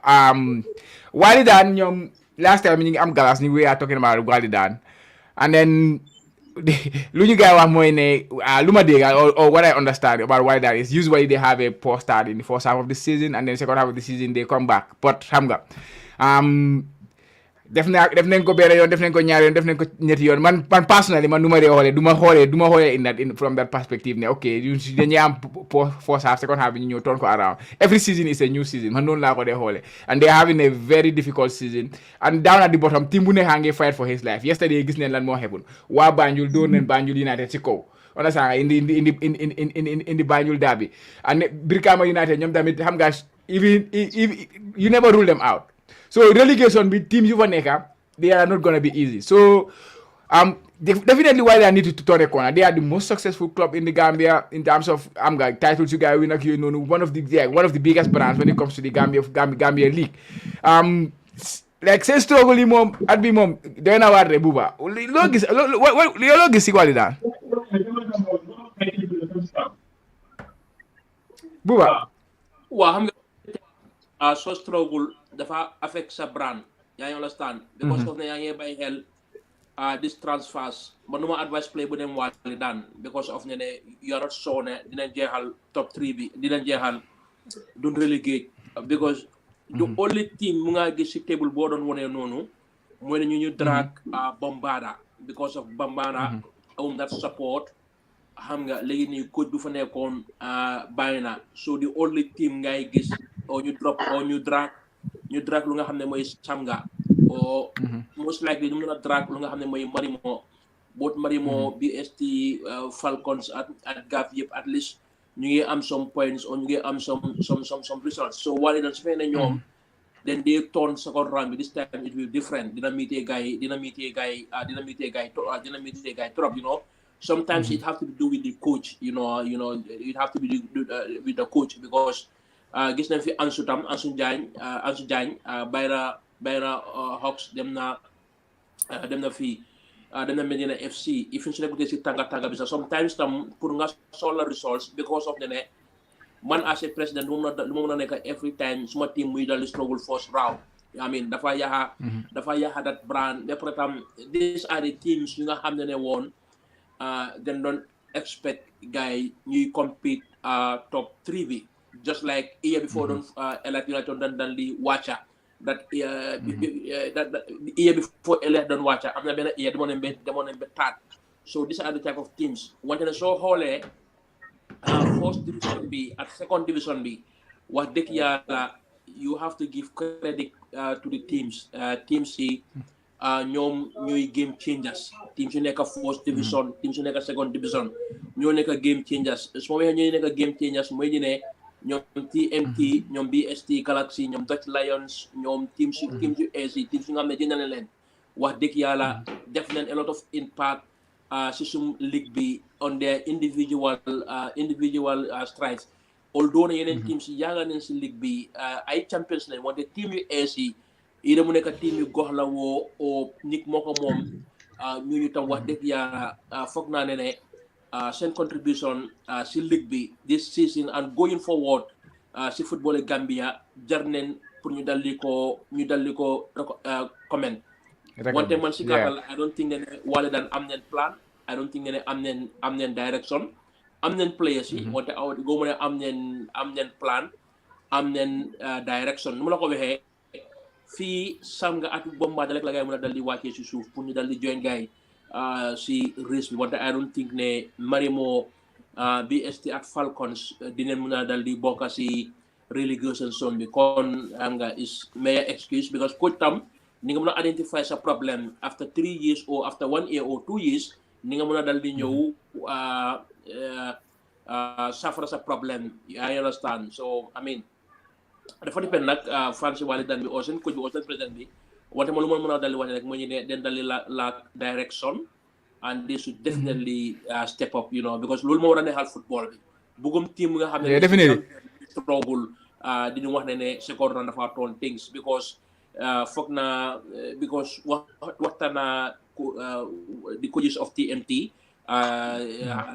Walidan, last time I'm galas, we are talking about Walidan, and then lu guy was more in a or what I understand about Walidan is usually they have a poor start in the first half of the season, and then second half of the season they come back. But Hamga, def nañ ko benn yoon def nañ ko ñaari yoon def nañ ko ñetti yoon man personally man du ma xoolee in from that perspective ne ok dañuy am first half second half bi ñu ñëw turn ko around. Every season is a new season man noonu laa ko dee xoolee, and they are having a very difficult season, and down at the bottom team bu nekk ngi fight for his life. Yesterday gis neen lan moo xewoon waa Banjul doon neen Banjul United ci kaw understand in the Banjul derby, and Brikama United ñoom tamit xam nga even you never rule them out. So relegation with teams you they are not gonna be easy. So definitely why they need to turn a corner. They are the most successful club in the Gambia in terms of titles you guys win. One of the biggest brands when it comes to the Gambia League. Like say struggle mom at be mom doy na war de Buba. Lo gis ci wali daan. Buba. Wa xam nga so struggle dafa affect sa brand, yaa ngi understand, because of ne yaa ngi bàyyi xel this transfers. Man numa advice play bu dem wali daan because of ne you are not sure ne dinañ jeexal top 3 bi dinañ jeexal duñ relegate, because the only team mu nga gis ci table boo doon wone noonu mooy ne ñu drag Bambara because of Bambara that support. Xam nga léegi nii coach bu fa nekkoon bàyyi na, so the only team ngay gis or ñu drop or ñu drag lu nga xam ne mooy Samga, or most likely ñu mën a drag lu nga xam ne mooy Marimo, both Marimo BST Falcons at Gap yëpp at least ñu ngi am some points or ñu ngi am some results. So wali dañ su fekkee ne ñoom then they turn second round, this time it will be different. Dina meet a guy trop, Sometimes it have to do with the coach, it have to be with the coach, because gis nañ fi Ansu Jagne Bayra Hawks dem na fii dana Medina FC if ñu su nekkutee si tànga bi sax sometimes tam pour nga soxla results because of ne man as a president lu ma mën a nekk every time suma team muy dal di struggle first round I mean dafa yaxa that brand ba pare tam these are the teams yu nga xam ne woon dañ doon expect guys ñuy compete top 3 bi just like year before doon elect United dan di wàcca that year before elect doon wàcca am na benn year demoon nañ ba taat so these are the type of teams wante ne soo xoolee first division bi ak second division bi wax dëgg yàlla you have to give credit to the teams yi ñoom ñooy game changers teams yu nekk first division teams yu nekk second division ñoo nekk game changers su ma waxee ñooy nekk game changers mooy ñu ne ñoom TMT ñoom BST Galaxy ñoom Dutch Lions ñoom teams yu AC teams yu nga xam ne jënd na leen wax dëgg yàlla def nañ a lot of impact si sum league bi on their individual strides although na yeneen teams yi yaaga nañ si league bi ay champions lañ wante team yu AC yi da mu nekk team yu gox la woo o nit moo ko moom ñu tam wax dëgg yàlla foog naa ne seen contribution si league bi this season and going forward si football Gambia jar nañ pour ñu daldi ko comment wante man si gàttal I don't think ne wala daan am nañ plan I don't think ne am nañ direction am nañ players yi wante go mu ne am nañ plan am nañ direction nu mu la ko waxee fii sam nga at bombarde rek la ngay mën a dal di wàccee si suuf pour ñu dal di join gars yi si race bi wante I don't think ne Marimo BST ak Falcons dinañ mën a dal di bokk si relegation zone bi kon am nga is meilleur excuse because coach tam ni nga mën a identify sa problème after 3 years or after 1 year or 2 years ni nga mën a dal di ñëw safara sa problème I understand so I mean dafa depend nag fan si wàlli dan bi oo seen coach bi oo seen président bi wante ma lu mën a daldi wax rek moo ñu ne den daldi la direction and they should definitely step up you know because loolu moo war a neexal football bi bugum team nga xam ne definitely struggle di ñu wax ne second round dafa toon things because foog na because waxtaana the coaches of TMT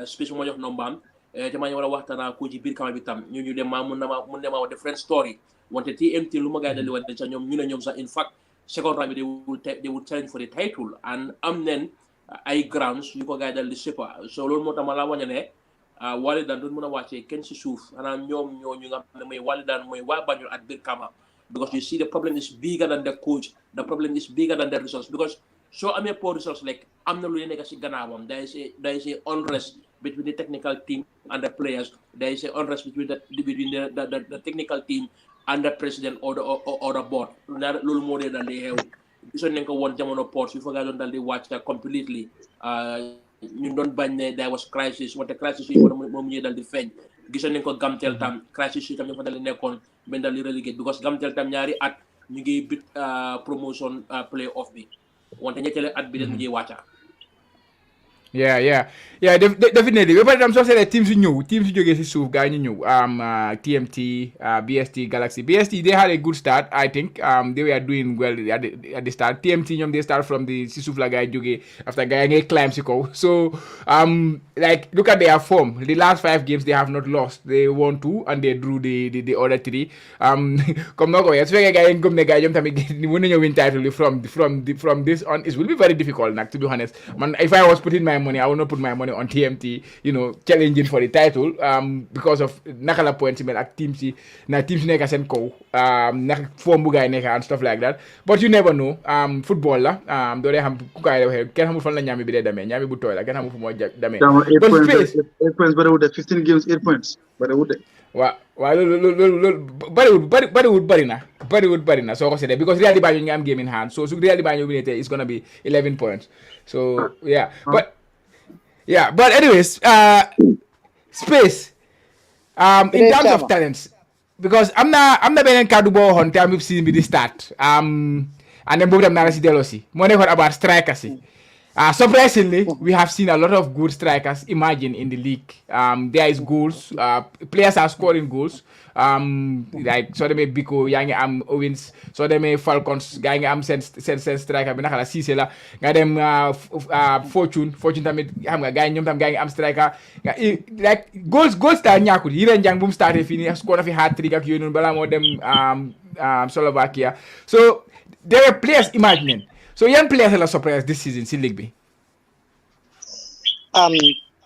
space moo jox nombaam te maa ñu war a waxtaana coach yi biir kama bi tam ñu dem mun na ma different story wante TMT lu ma gaay daldi wante sax ñoom ñu ne ñoom sax in fact second round bi they will challenge for the title and am nen ay grounds yu ko gaay daldi sépa so loolu moo tax ma la wañe ne Walidaan doon mën a wàccee kenn si suuf xanaa ñoom ñooñu nga xam ne mooy Walidaan mooy waa Banjul at biir kama because you see the problem is bigger than the coach the problem is bigger than the results because soo amee poor results like am na lu nekk si gannaawam there is a unrest between the technical team and the players there is a unrest between the technical team and the president or the board loolu moo dee dal di xew gisoon nañ ko woon jamono port su fa gaa doon dal di wàcc completely ñu doon bañ ne there was crisis wante crisis yi moom ñuy dal di feeñ gisoon nañ ko Gamtel tam crisis yi tam ñu fa dal di nekkoon ben dal di relegate because Gamtel tam ñaari at ñu ngi bit promotion play off bi wante ñetteelu at bi den mu ngi wàcca yeah definitely ba pare tam soo seetlee teams yu jógee si suuf gaa ñu ñëw TMT BST Galaxy BST they had a good start I think they were doing well at the start TMT ñoom they start from the si suuf la gaa yi jógee after gaa yi ngay climb si kaw so like look at their form the last 5 games they have not lost they won 2 and they drew the other 3 comme noo ko waxee su fekkee gaa yi ngëm ne gaa yi ñoom tamit mën nañoo win title bi from this on it will be very difficult nag to be honest man if I was putting my money I will not put my money on TMT challenging for the title because of naka la points mel ak teams nekk seen kaw naka form bu gaay nekk and stuff like that but you never know football la doo dee xam ku kaay la waxee kenn xamul fan la ñaami bi dee demee ñaami bu tooy la kenn xamul fu moo demee 8 points bëriwul de 15 games 8 points bëriwul de waaw loolu bëri na soo ko seetee because Real di Banjul nga am game in hand so su Real di Banjul bi ne tey it's gonna be 11 points so but anyways space in terms of talents because am na beneen kàddu boo waxoon te am si bi di start and then boobu tam naa la si delloo si moo nekkoon about strikers yi Surprisingly, we have seen a lot of good strikers emerging in the league. There is goals. Players are scoring goals. Like so demee Biko yaa ngi am Owens soo demee Falcons gaa ngi am seen striker bi naka la Cissé la nga dem Fortune tamit xam nga gaa yi ñoom tam gaa ngi am striker like goals daal ñàkkul Yireen Njang bu mu starté fii nii score na fi hat-trick ak yooyu noonu balaa moo dem Slovakia so there are players emerging. So young players are surprised this season in league B.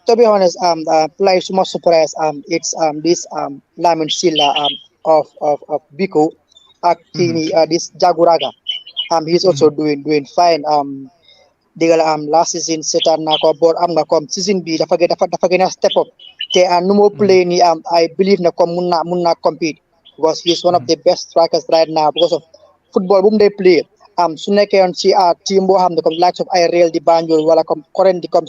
To be honest, players more surprised. It's this Lamin Silla of Biko, this Jaguraga. He's also doing fine. Last season Setan Nako board come season B. The forget step up. They are no more playing. I believe na munna compete because he's one of the best strikers right now because of football boom they play. Su nekkee on ci team boo xam ne comme likes of ay Real di Banjul wala comme current di comme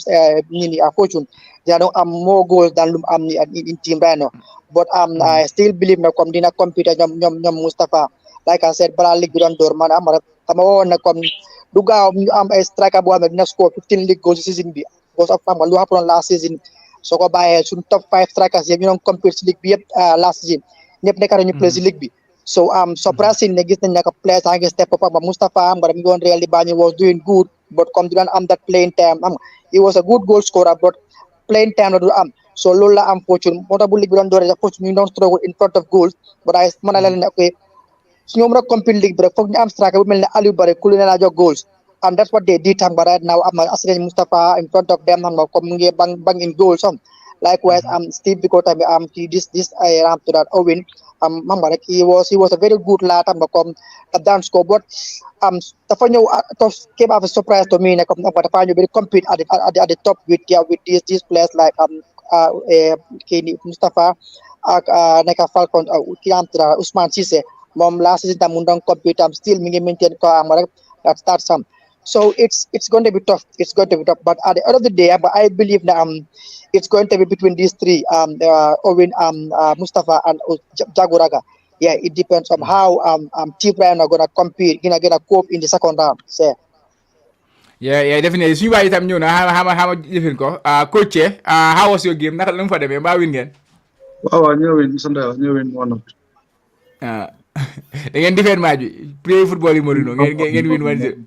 ñi Fortune dina doon am more goals than lu mu am ni in team right now but I still believe na comme dina compete ñoom Moustapha like I said balaa ligue bi doon door man ama woon na comme du gaaw ñu am ay striker boo xam ne dina score 15 league goals season bi because of xam nga lu happen last season soo ko bàyyee suñu top 5 strikers yëpp ñu doon compete ci league bi yëpp last season ñëpp nekk ñu play ci league bi. So surprising ne gis nañ ne players a ngi step up ba Moustapha nga mi ngi woon Real di Banjul was doing good but comme du am that playing time he was a good goal scorer but playing time la du am so loolu la am Fortune moo tax bu ligue bi doon doore Fortune ñu doon struggle in front of goals but ay mën na leen ne ok su ñoom rek compete league bi rek foog ñu am striker bu mel ne Aliou Bare ku leen a jox goals and that's what they did xam nga right now am na askan Moustapha in front of them xam nga comme mu ngi bang in goals likewise Steve Biko tamit this I ram to that Owen rek he was a very good lad comme dance ko but dafa ñëw came as a surprise to me ne comme dafa ñëw very compete at the top with these players like kii Moustapha ak nekk Falcon ki am tra Ousmane Cissé moom last season tam mu doon compete still mi ngi maintain ko rek that start some so it's going to be tough but at the end of the day I believe that it's going to be between these three Owen Mustafa and Jaguraga. Yeah, it depends on how Team Ryan are gonna compete, gonna cope in the second round. So. Yeah, definitely. So you guys have known how different ko. Coach, how was your game? Naka lang fa dem ba win ngeen? Wow, ñu win one. Da ngeen defend match bi. Play football yi modino ngeen win 1-0.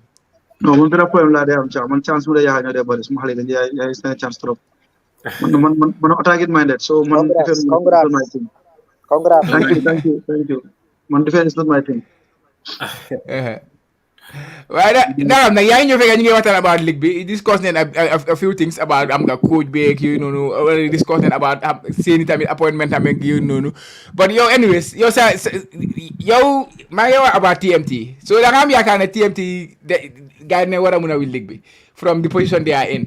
No, man dara problème la day am man chance mu la yaa ñoo day bari suma xale dañ yaay chance trop. Man attack minded so man defend my team. Congrats. Thank you. Man defend is not my thing. Waaye yaa ngi ñëw fekk ñu ngi waxtaan about league bi discuss neen a few things about am nga coach bi ak yooyu noonu already discuss neen about Seni tamit appointment tamit yooyu noonu but yow anyways yow maa ngi wax about TMT so da nga am yaakaar ne TMT gars ne war a mun a win league bi from the position they are in.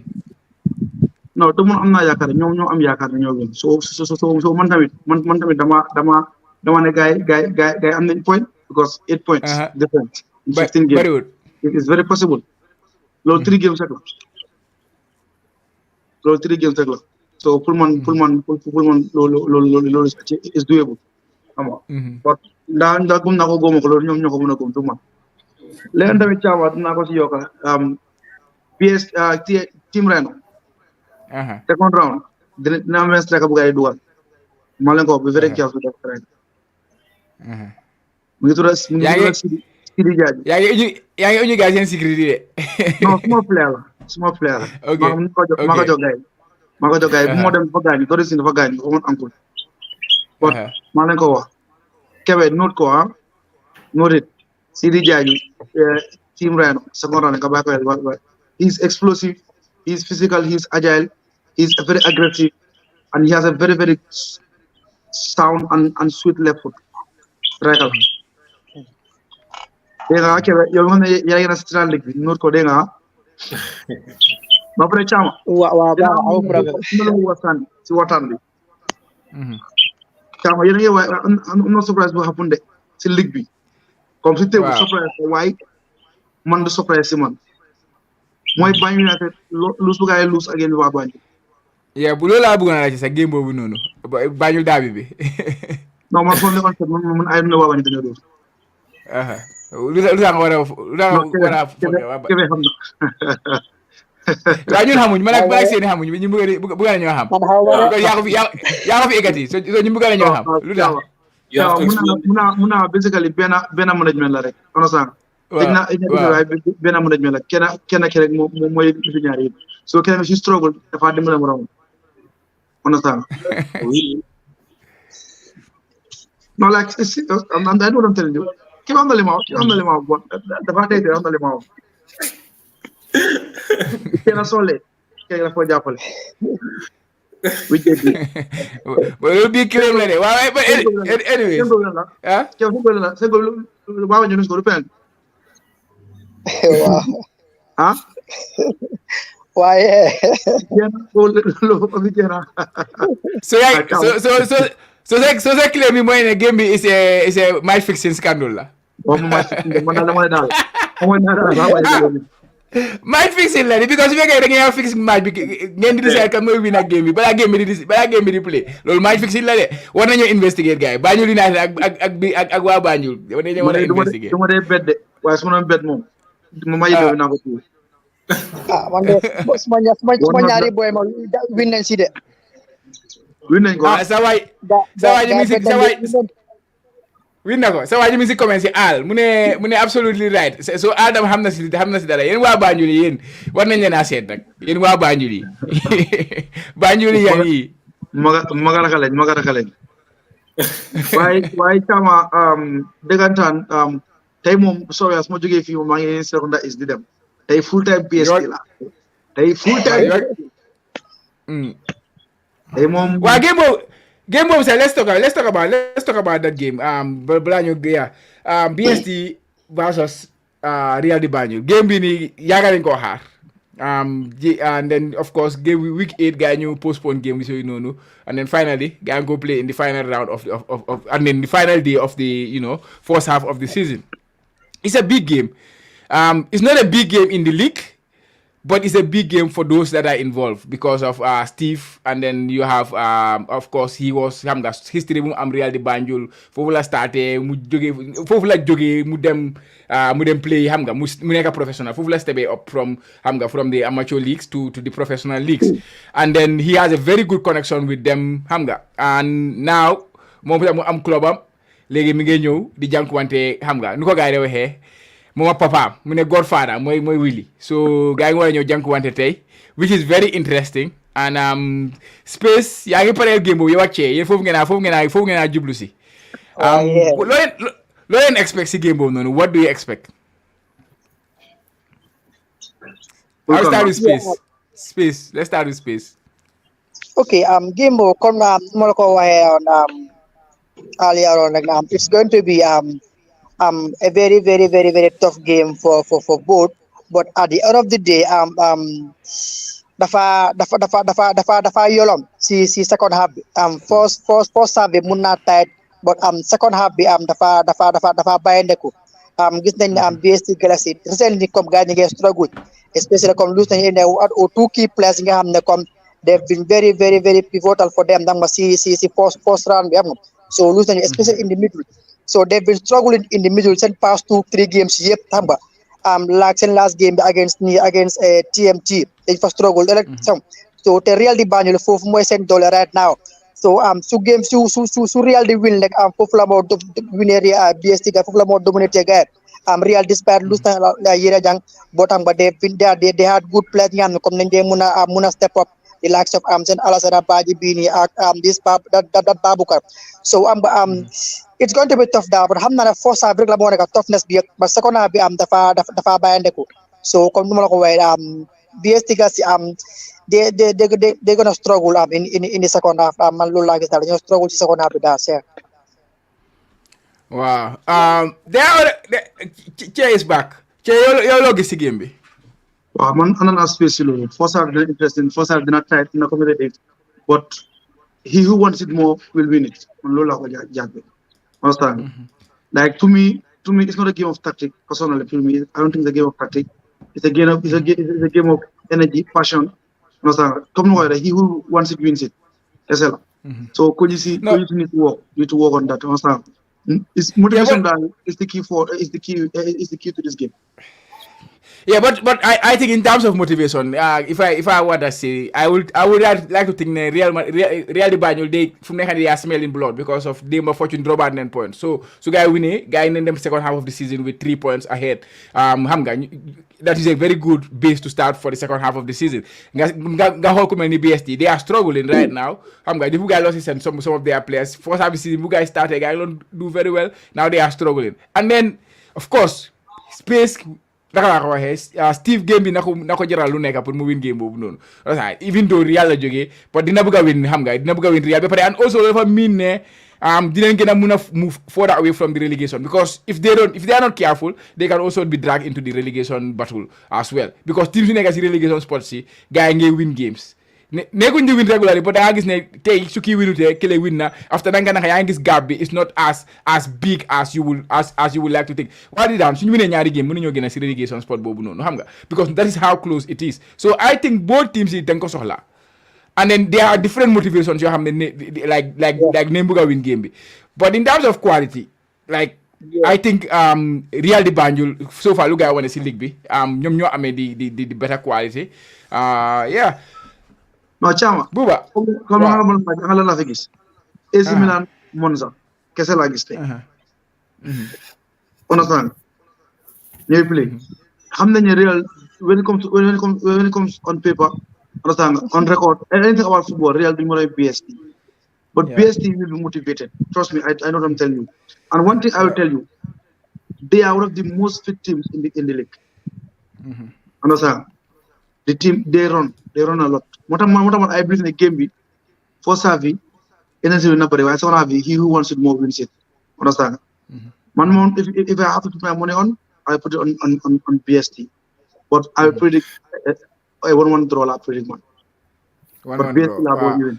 No, to mun am naa yaakaar ñoom am yaakaar ñoo win so man tamit dama ne gars am nañ point because 8 points different in 15 games it is very possible loolu 3 games rek la so pour man loolu is doable xam nga but ndaa gum naa ko góoma ko loolu ñoom ñoo ko mën a góom du man léegi tamit caawa dinaa ko si yokka PS team Reno second round dina am striker bu gars yi dugal maa leen ko be very careful def striker mu ngi tudd Sidi Diagne yaa ngi uñu gars seen sécurité de non small player la ok maa ko jox gars yi bu moo dem dafa gaañu dori sin dafa gaañu ko mën ankul but maa leen ko wax Kebe note ko note it Sidi Diagne team Reno second round ka bàyyi ko he's explosive, he's physical, he's agile, he's very aggressive, and he has a very, very sound and sweet left foot. Right. Denga ke yo ngone ya ina Central League not ko denga. Ba pre chama. Wa au problem. Si watan bi. Chama yene I'm not surprised what happened there. Si league bi. Comme c'était surprise why man do surprise man. Mooy Banjul United lose bu gaay lose again waa Banjul. Yeah, bu loolu laa bëggoon a laajte sa game boobu noonu Banjul derby bi. Non man foofu nekkoon sax man ay na waa Banjul dañoo dóor. Lu tax nga war a Kebe xam na. waaw ñun xamuñ man ak Seni xamuñ ñu bëgg nañoo xam. man xaw ma yaa ko fi egati so ñu bëgg nañoo xam. lu tax You have to explain. Muna basically benn management la rek understand. waaw benn management la kenn rek moom mooy fi ñaar yëpp so kenn si struggle dafa dimbale morom understand. Oui. No, like it's serious. I know what I'm telling you. Keep on the limo. The fact is, on the limo. Kena sole. Kena for Japol. We did it. We'll be clear with it. But anyway. Huh? Why would you go to pen? Huh? Why? So that claim me in a game is a match fixing scandal la. Match fixing la because we get fix match ngeen di decide kan moy win ak game bi bala game bi di play lolou match fixing la de war nañu investigate gars Banjul United ak wa Banjul war nañu investigate duma dé bet de way suma bet mom ma yédé na ko ci man de suma ñaari boy ma win nañ ci de win nañ ko sa waay win na ko sa waay mi si commencé al mu ne absolutely right so Adam xam na si dara yéen waa Banjul yi yéen war nañ leen a seet nag yéen waa Banjul yi Banjul yi yan yi magara kalañ waaye tama dëggantaan tey moom soobee su ma jógee fii moom maa ngi seconda is di dem tey full time PSP la tey full time tey moom waa game boobu sax let's talk about that game balaa ñu BST versus Real de Banjul game bi nii yaaga nañ koo xaar and then of course game week 8 gars ñu postpone game bi sooy noonu and then finally gars go play in the final round of and then the final day of the first half of the season. It's a big game. It's not a big game in the league, but it's a big game for those that are involved because of Steve, and then you have of course he was history mu am Real de Banjul foofu la starté mu jógee mu dem play mu nekk professional foofu la step up from the amateur leagues to the professional leagues, and then he has a very good connection with them and now moom mu am club am léegi mi ngi ñëw di jànkuwante nu ko gars yi waxee moom ak papaam mu ne godfather mooy Willy so gars yi nga war a ñëw jànkuwante tey which is very interesting and space yaa ngi pareel game boobu yow wàccee yéen foofu ngeen a jublu si loo leen expect si game boobu noonu what do you expect? I'll start with space. Let's start with space. Okay, game boobu comme ma la ko waxee on earlier on, it's going to be a very, very, very, very tough game for both. But at the end of the day, dafa yolom si second half. First half bi mun na tight, but second half bi dafa bayandeku. Gis nañ BST Galaxy recently comme gars ñi ngi struggle, especially comme lose nañ ne or two key players nga xam ne comme they've been very, very, very pivotal for them. Dang si first round bi so lose nañ especially in the middle. So they've been struggling in the middle since past 2-3 games yep tamba like seen last game against TMT they first struggle so the Real de Banjul foofu mooy seen doole right now so su game su Real di win like foofu la moo winner BST ga foofu la moo dominate ga Real despite lose na yere jang but they had good players nga xam ne comme nañ dee mun a step up the likes of Sen Alassane Badji Bini this that Babukar so it's going to be tough da but xam naa ne first half rek la moo nekk toughness bi but second half bi dafa bayandeku so comme numa la ko waxee BST ga si they gonna struggle in the second half man loolu laa gis daal dañoo struggle ci second half bi daal c'est wow Che is back Che yow loo gis ci game bi waaw man anana space loolu first half dina interesting first half dina tight dina competitive but he who wants it more will win it man loolu laa ko jàppe understand like to me it's not a game of tactic personally for me I don't think it's a game of tactic it's a game of energy passion understand comme no he who wants it wins it so could you see need to work on that understand it's motivation is the key to this game. Yeah, but I think in terms of motivation, if I want to say, I would like to think Real de Banjul they from next they are smelling blood because of them fortune drop at 9 points. So guy winning guy in them second half of the season with 3 points ahead. That is a very good base to start for the second half of the season. Nga many BST they are struggling right now. The guy lost some of their players. First half of the season, guy started, guy don't do very well. Now they are struggling, and then of course space. Naka laa ko waxee Steve game bi na ko jaral lu nekk pour mu win game boobu noonu even though Real la jógee but dina bëgg a win dina bëgg a win Real ba pare and also dafa miin ne dinañ gën a mun a move further away from the relegation because if they are not careful they can also be dragged into the relegation battle as well because teams yu nekk si relegation spots si gars yi ngay win games nekkuñ di win regularly but da nga gis ne tey su kii winutee kële win na after da nga yaa ngi gis gap bi it's not as big as you would like to think waa di daan suñu winee ñaari game mën nañoo gën a si relegation spot boobu noonu because that is how close it is so I think both teams yi dañ ko soxla and then there are different motivations yoo xam ne like ne bëgg a win game bi but in terms of quality like I think Real de Banjul so far lu gaa wane si ligue bi ñoom ñoo amee di better quality yeah. No, Chama. Buba. Comme nga la fi gis. AC Milan Monza. Kese la gis tey. Understand? Ñooy play. Xam nañu Real when it comes on paper, understand on record, anything about football, Real do more BST. But BST will be motivated. Trust me, I know what I'm telling you. And one thing I will tell you, they are one of the most fit teams in the league. Understand? The team they run a lot. What I believe in the game be for Savi, energy will not be right. So he who wants it more wins it. Understand? Man, if I have to put my money on, I put it on BST. But I predict a 1-1 draw. I predict one. But BST draw. Wow.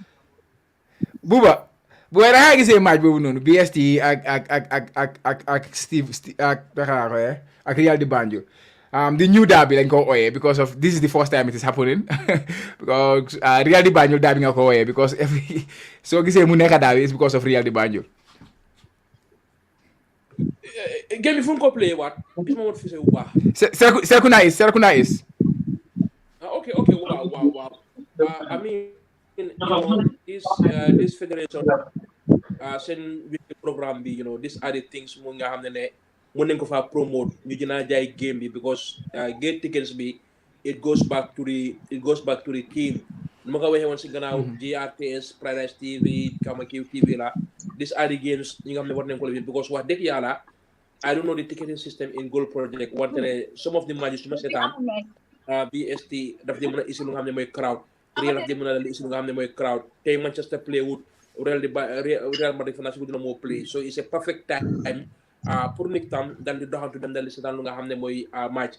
Buba, da nga gisee match boobu noonu BST ak Steve ak Real de Banjul. The new derby lañ ko ooyee because of this is the first time it is happening because Real de Banjul derby nga ko ooyee because soo gisee mu nekk derby is because of Real de Banjul. Game bi fu mu ko play waat gis ma woon fi bu baax. Serkuna is. Okay, wow. I mean, this federation, seen weekly programme bi, these are the things mu nga xam ne mën nañ ko fa promote ñu dina jaay game bi because gate tickets bi it goes back to the team nu ma ko waxee woon si gannaaw GRTS Paradise TV Kamakiw TV la these are the games ñi nga xam ne war nañ ko lifin because wax dëgg yàlla I don't know the ticketing system in Goal Project wante ne some of the matches su ma seetaan BST daf di mën a isi lu nga xam ne mooy crowd Real daf di mën a isi lu nga xam ne mooy crowd tey Manchester play wut Real Madrid fa naa si dina moo play so it's a perfect time pour nit tam dal di doxantu dem dal di seetaan lu nga xam ne mooy match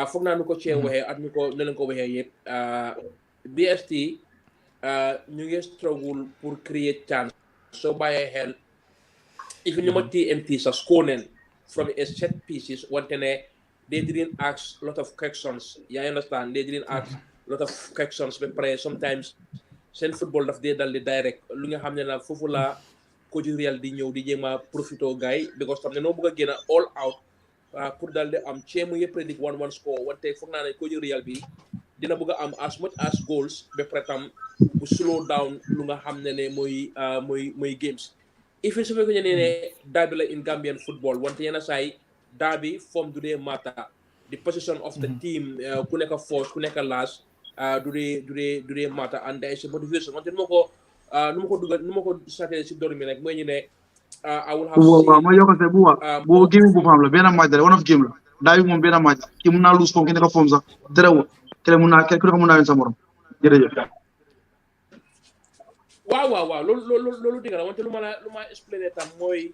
foog naa nu ko cee waxee ak ñu ko ne leen ko waxee yëpp BST ñu ngi struggle pour create chance soo bàyyee xel even ñu ma TMT sa score neen from a set pieces wante ne they didn't ask a lot of questions you understand they didn't ask a lot of questions ba pare sometimes seen football daf dee dal di direct lu nga xam ne la foofu la coach Real di ñëw di jéem a profito gars because tam ne noo bëgg a génn all out pour dal di am ceemu yëpp predict 1-1 score wante foog naa ne coach Real bi dina bëgg a am as much as goals ba pare tam bu slow down lu nga xam ne mooy games if su fekkee ne derby la in Gambian football wante yenn saa yi derby form du dee matter the position of the team ku nekk force ku nekk last du dee matter and there is a motivation wante nu ma ko satee si dor mi rek mooy ñu ne I will have ma yokk se bu game bu fam la benn match la one of game la daa bi moom benn match ki mun naa lose form ki nekk form sax terewul kele mun naa ku nekk mun naa win sa morom jërëjëf waaw loolu dëgg la wante lu ma expliqué tam mooy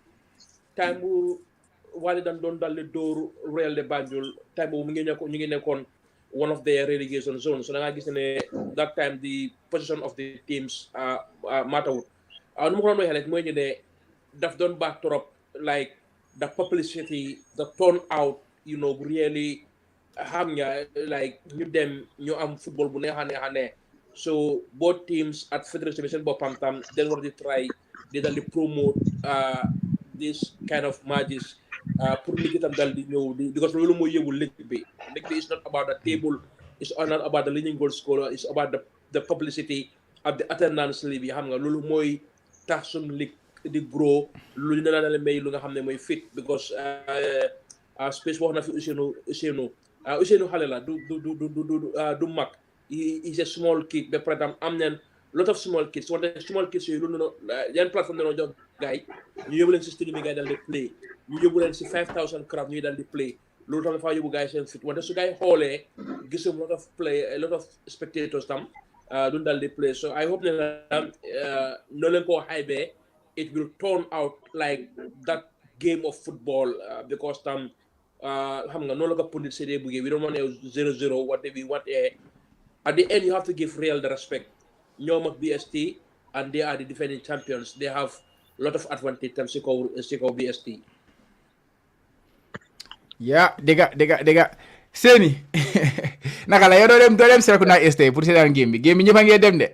time bu Wally dan doon dal di dóor Real de Banjul time boobu ñu ngi nekkoon one of their relegation zones so da ngaa gis ne that time the position of the teams matterwul nu ma ko doon waxee rek mooy ñu ne daf doon baax trop like the publicity the turnout really xam nga like ñu dem ñu am football bu neex a neex so both teams at federation bi seen boppam tam dañ war di try di dal di promote this kind of matches pour nit itam dal di ñëw di because loolu mooy yóbbu ligue bi is not about the table, it's not about the leading goal scorer, it's about the publicity of the attendance bi xam nga loolu mooy tax suñu ligue di grow lu ñu la may lu nga xam ne mooy fit because space wax na fi Ousseynou xale la du mag is a small kid ba pare tam am nañ lot of small kids wante small kids yooyu loolu noonu yan plateforme dañoo jox gars yi ñu yóbbu leen si streaming gars yi dal di play ñu yóbbu leen si 5000 crowd ñuy dal di play loolu tam dafa yóbbu gars yi seen fit wante su gars yi xoolee gisum lot of spectators tam duñ dal di play so I hope ne noo leen koo xaybee it will turn out like that game of football because tam xam nga noonu la ko pundit séddee buggee we don't want a 0-0 wante we want at the end you have to give real the respect ñoom ak BST and they are the defending champions they have a lot of advantage tam si kaw BST. Yeah, dégga Seni naka la yow doo dem Serekunda ST pour seetaan game bi ñëpp a ngi dem de.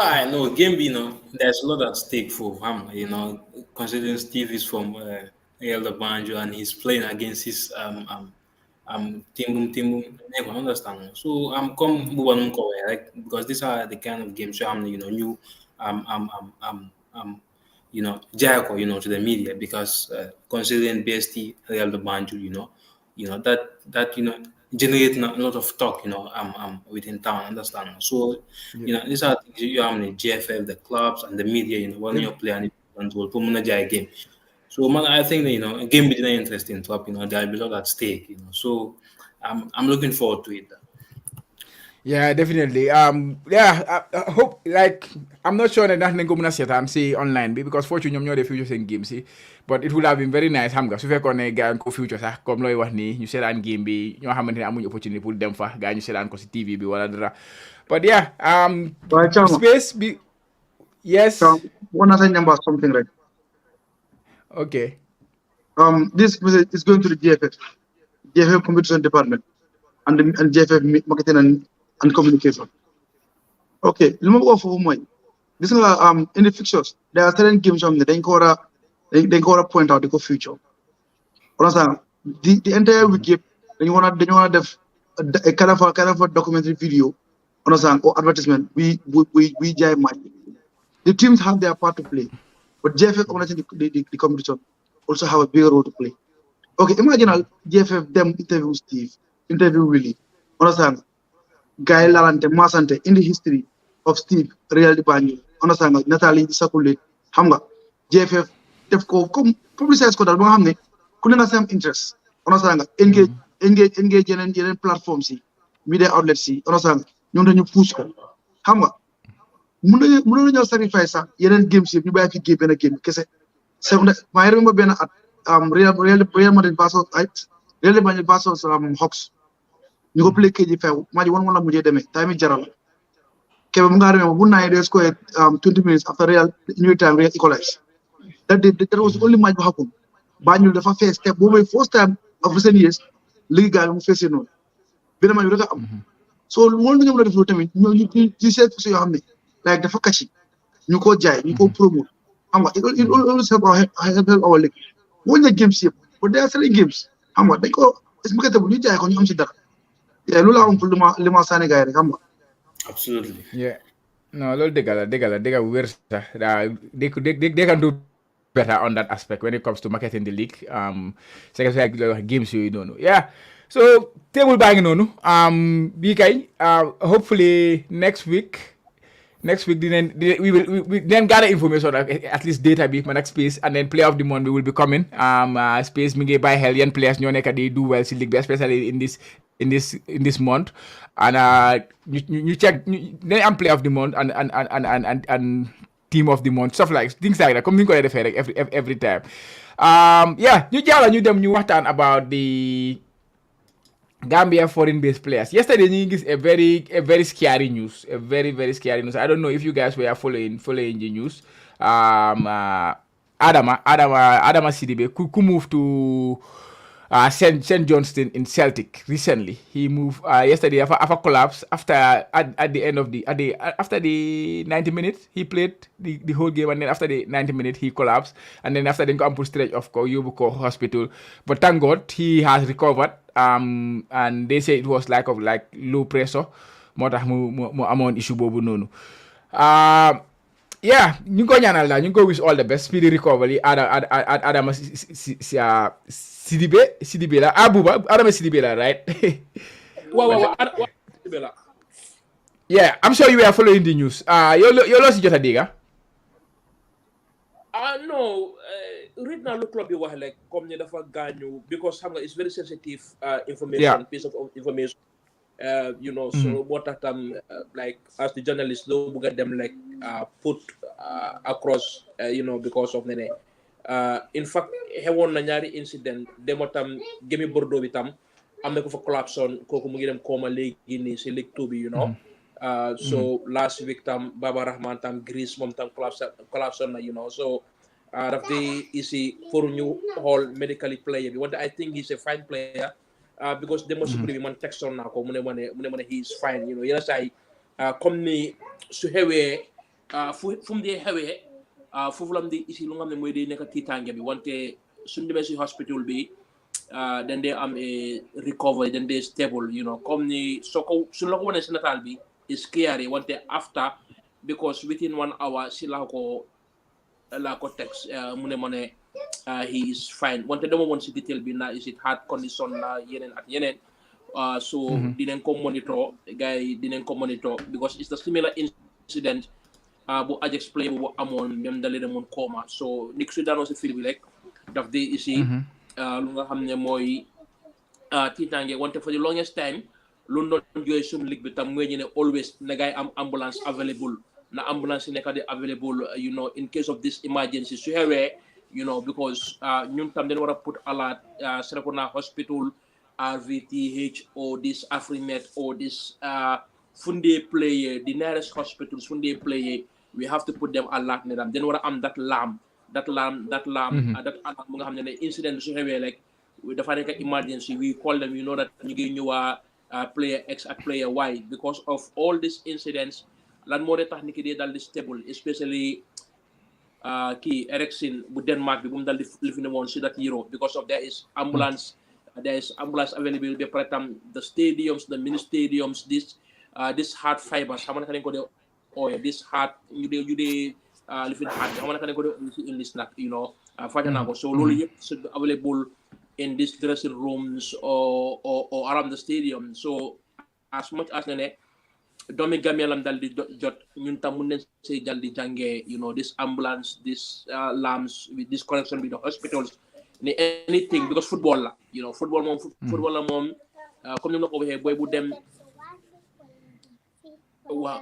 I know game, there's a lot at stake for him, considering Steve is from Elder Banjo and he's playing against his team, never understand. So I'm come like because these are the kind of games I'm new Jericho, to the media because considering BST Elder Banjo, that generate a lot of talk, within town, understand? So, these are things you have the GFF, the clubs, and the media, when you're playing a game. So, man, I think that, a game is interesting to have, there'll be a lot at stake, So, I'm looking forward to it. Yeah, definitely. I hope I'm not sure that nañ ko mën a seetaan si online bi because fortune ñoom ñoo def future seen game si but it would have been very nice xam nga su fekkoon ne gars yi ko future sax comme looy wax nii ñu seetaan game bi ñoo xamante ne amuñu opportunité pour dem fa gars ñu seetaan ko si TV bi wala dara but yeah space bi yes wanna say number something right okay this message is going to the GFF competition department and GFF marketing and communication. Okay, remember for this is in the fixtures. There are certain games on the they go point out the future. Understand? The entire week then you wanna have a kind of a documentary video, understand, or advertisement. We jai match. The teams have their part to play, but GFF organizing the competition also have a bigger role to play. Okay, imagine GFF them interview Steve, interview Willie, understand? Guy Lalante, Masante, in the history of Steve, Real de Banjo, understand? Natalie Sakule, Hamga, GFF, they've come publicize ko dal ba xamne ku ne na same interest, understand? Engage in platforms, media outlets, understand? Ñoo dañu push ko. Hamga, mënu ñu sacrifice yeneen games ñu bay fi game kese. I remember being at Real Madrid versus Real Madrid versus Hawks. You go play KG Fair. Maji one mujhe deme. Time jaral. Kebe munga remember one night they scored 20 minutes after Real new time Real equalized. That was only match happen. Banjul the first step. First time of recent years, league guy mu face no. Bena man reka am. So one thing I'm ready for time. You said to say like the fakashi. You ko jai, you ko promote. It always help our league. When the games here, but there are selling games. They go it's marketable. You jai ko ñu am ci dara. Yeah, lula on lima sani guy rek xam nga. Absolutely. Yeah. No, loolu dëgg la wér sax they can do better on that aspect when it comes to marketing the league. C'est que wax games yooyu noonu. Yeah. So table baa ngi noonu. Bii kay hopefully next week we then gather information at least data bi man ak space and then player of the month will be coming. Space mi ngi bàyyi xel yan players ñoo nekk di do well si league bi especially in this month and ñu check dañ am player of the month and team of the month stuff like things like that comme ni ñu koy defee rek every time. Yeah ñu jaala ñu dem ñu waxtaan about the Gambia foreign-based players. Yesterday, you guys a very scary news. A very scary news. I don't know if you guys were following the news. Adama Sidibe who moved to St. Johnston in Celtic recently. He moved yesterday after collapse after at the end of the after the 90 minutes he played the whole game, and then after the 90 minutes he collapsed, and then after then ko ampul stretch of ko Yobuko hospital, but thank God he has recovered. And they say it was like low pressure, moo tax mu amoon issue boobu noonu. Yeah, ñu ngi ko ñaanal daal, ñu ngi ko wish all the best, speedy recovery. Adama Sidibé la Adama Sidibé la, right? Wow, Sidibé la. Yeah, I'm sure you were following the news. Yow loo si jot a dégg? No, read naa lu club bi wax like comme ni dafa gaañu, because xam nga it's very sensitive information, piece of information. So moo tax tam like as the journalist doo bëgg a dem like put across because of ne in fact xewoon na ñaari incident demo tam gémi Bordeaux bi tam am na ko fa collapse on kooku mu ngi dem kooma léegi nii si Ligue 2 bi so last week tam Baba Rahman tam Greece moom tam collapse on na so daf di easy pour ñu xool medically player bi wante I think he's a fine player. Because demo supri bi man textoon naa ko mu ne ma ne he is fine yenn saa yi comme ni su xewee fu mu dee xewee foofu lam di ici lu nga xam ne mooy day nekk tiitaange bi wante suñu demee si hospital bi dañ dee am recovery dañ dee stable comme ni suñu la ko wanee si nataal bi is scary wante after because within 1 hour si laa ko text mu ne ma ne he is fine wante dama woon si detail bi na is it heart condition na yeneen ak yeneen so dinañ ko monitor gars yi dinañ ko monitor because it's the similar incident bu Ajax play bu amoon même dalee demoon coma so nik su daanoo si fil bi rek daf di ici lu nga xam ne mooy tiitange wante for the longest time lu doon jooy suñu ligue bi tam mooy ñu ne always na gars yi am ambulance available na ambulance yi nekk di available in case of this emergency su xewee because ñun tam dañ war a put alert Serekunda hospital RVTH or this Afrimet or this Funde player the nearest hospitals Funde player we have to put them alert ne dam dañ war a am that alarm mu nga xam ne incident su xewee like dafa nekk emergency we call them that ñu ngi ñëwaa player X ak player Y because of all these incidents lan moo de tax ni ki dee dal di stable especially kii Eriksen bu Denmark bi bu mu dal di lifi ne woon si that Euro because of there is ambulance available ba pare tam the stadiums the mini stadiums this heart fibers xam nga naka lañ ko dee ooye this heart ñu dee lifin heart xam nga naka lañ ko dee si English nag fàtte naa ko so loolu yëpp should be available in these dressing rooms or around the stadium so as much as ne doomi Gambia lam dal di jot ñun tam mun nañ say dal di jàngee this ambulance this lamps with this connection with the hospitals ni anything because football la football la moom comme ni ma ko waxee boy bu dem waaw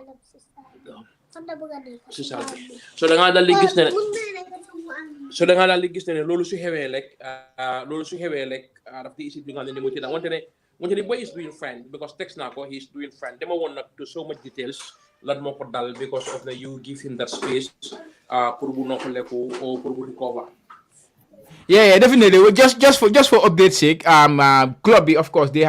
c'est ça so da nga dal di gis ne loolu su xewee rek daf di isi bi nga xam ne mooy ci wante ne boy is doing fine because text naa ko he's doing fine dama woon nag to so much details lan moo ko dal because of the you give him that space pour bu noppaleku or pour bu recover. Yeah, definitely. Just for update's sake, club, of course, the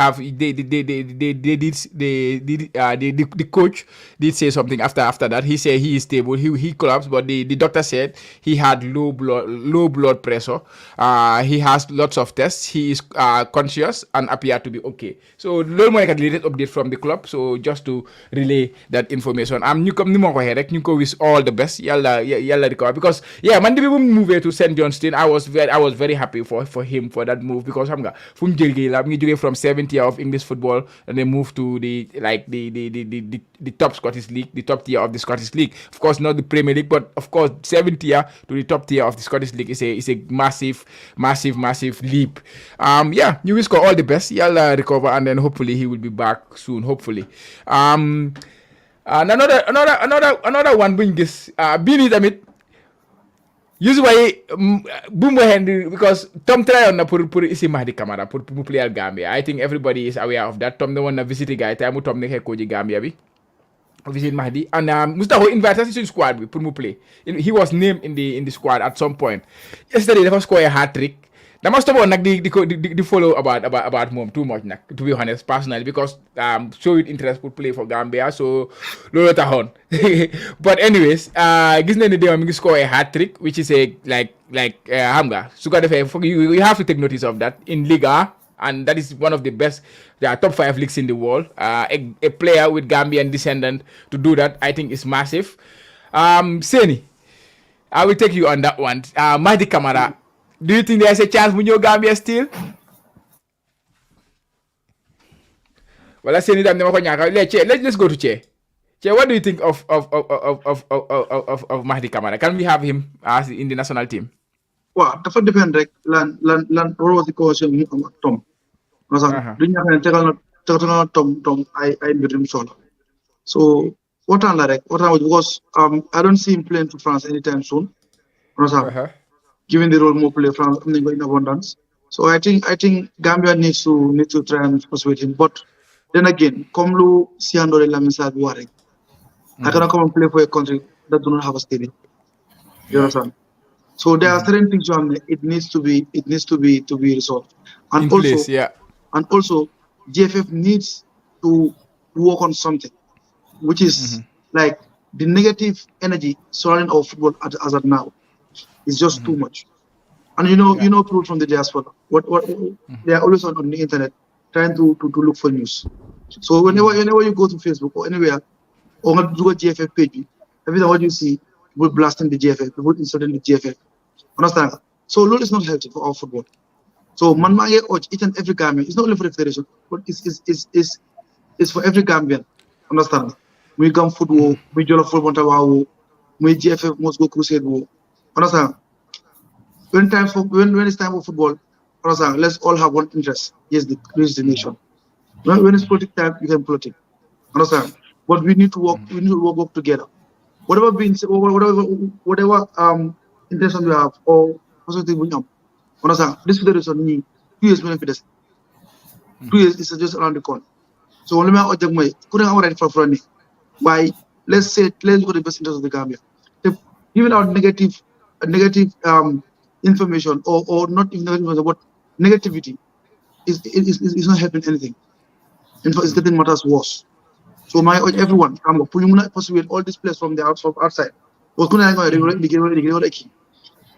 coach did say something after that. He said he is stable. He collapsed, but the doctor said he had low blood pressure. He has lots of tests. He is conscious and appeared to be okay. So, little more latest update from the club. So, just to relay that information. You wish all the best. Yalla recover because man, the people move to St. Johnston. I was very happy for him for that move because from from 7th year of English football and then moved to the top Scottish League, the top tier of the Scottish League. Of course, not the Premier League, but of course 7th year to the top tier of the Scottish League is a massive leap. You wish all the best. He'll recover and then hopefully he will be back soon. Hopefully. And another one being this being it amit usually Bumbo Henry because Tom try on pour isi Mahdi Camara pour play Gambia. I think everybody is aware of that. Tom the one visit guy time Tom the head coach Gambia bi visit Mahdi and Mustafa invited us to squad bi pour play. He was named in the squad at some point. Yesterday they scored a hat trick. dama stop on nag di follow about moom too much nag, to be honest, personally, because showed interest pour play for Gambia, so loolu taxoon. But anyways, gis nañ ne démb mi ngi score a hat trick, which is a like xam nga su ko defee you have to take notice of that in Liga, and that is one of the best, top 5 leagues in the world. A player with Gambian descendant to do that, I think, is massive. Seni, I will take you on that one. Mahdi Camara, do you think there's a chance we know Gambia still? Well, let's say let's go to Che. Che, what do you think of Mahdi Camara? Can we have him as in the national team? Well, dafa depend rek lan what was the question Tom. Dunya kan tegal Tom I mbirum solo. So what am because I don't see him playing for France anytime soon. Given the role more play France in abundance. So I think Gambia needs to try and persuade him. But then again, come lu siandore la misa buare. I cannot come and play for a country that do not have a stadium. You understand? So there are certain things it needs to be resolved. And in also place, yeah. And also GFF needs to work on something, which is like the negative energy surrounding our football as of now is just too much. And you know people from the diaspora, what they are always on the internet trying to look for news. So whenever you go to Facebook or anywhere or do a GFF page, everything what you see, people blasting the GFF, people insulting the GFF. Understand? So Lord is not healthy for our football. So man each and every Gambian, it's not only for the federation, but it's for every Gambian. Understand? We come football, we join football, we GFF must go crusade war. Understand? When it's time for football, understand? Let's all have one interest. Yes, the nation. When it's politics time, you can politics. Understand? But we need to work. We need to work together. Whatever intention we have or positive we have. Understand? This federation need 2 years when it 2 years is just around the corner. So only my object may couldn't have right for front. Why? Let's go to the best interest of the Gambia. Even our negative information or not even information, but negativity is not helping anything. In fact, it's getting matters worse. So my everyone, I'm pulling persuade all these players from the outside.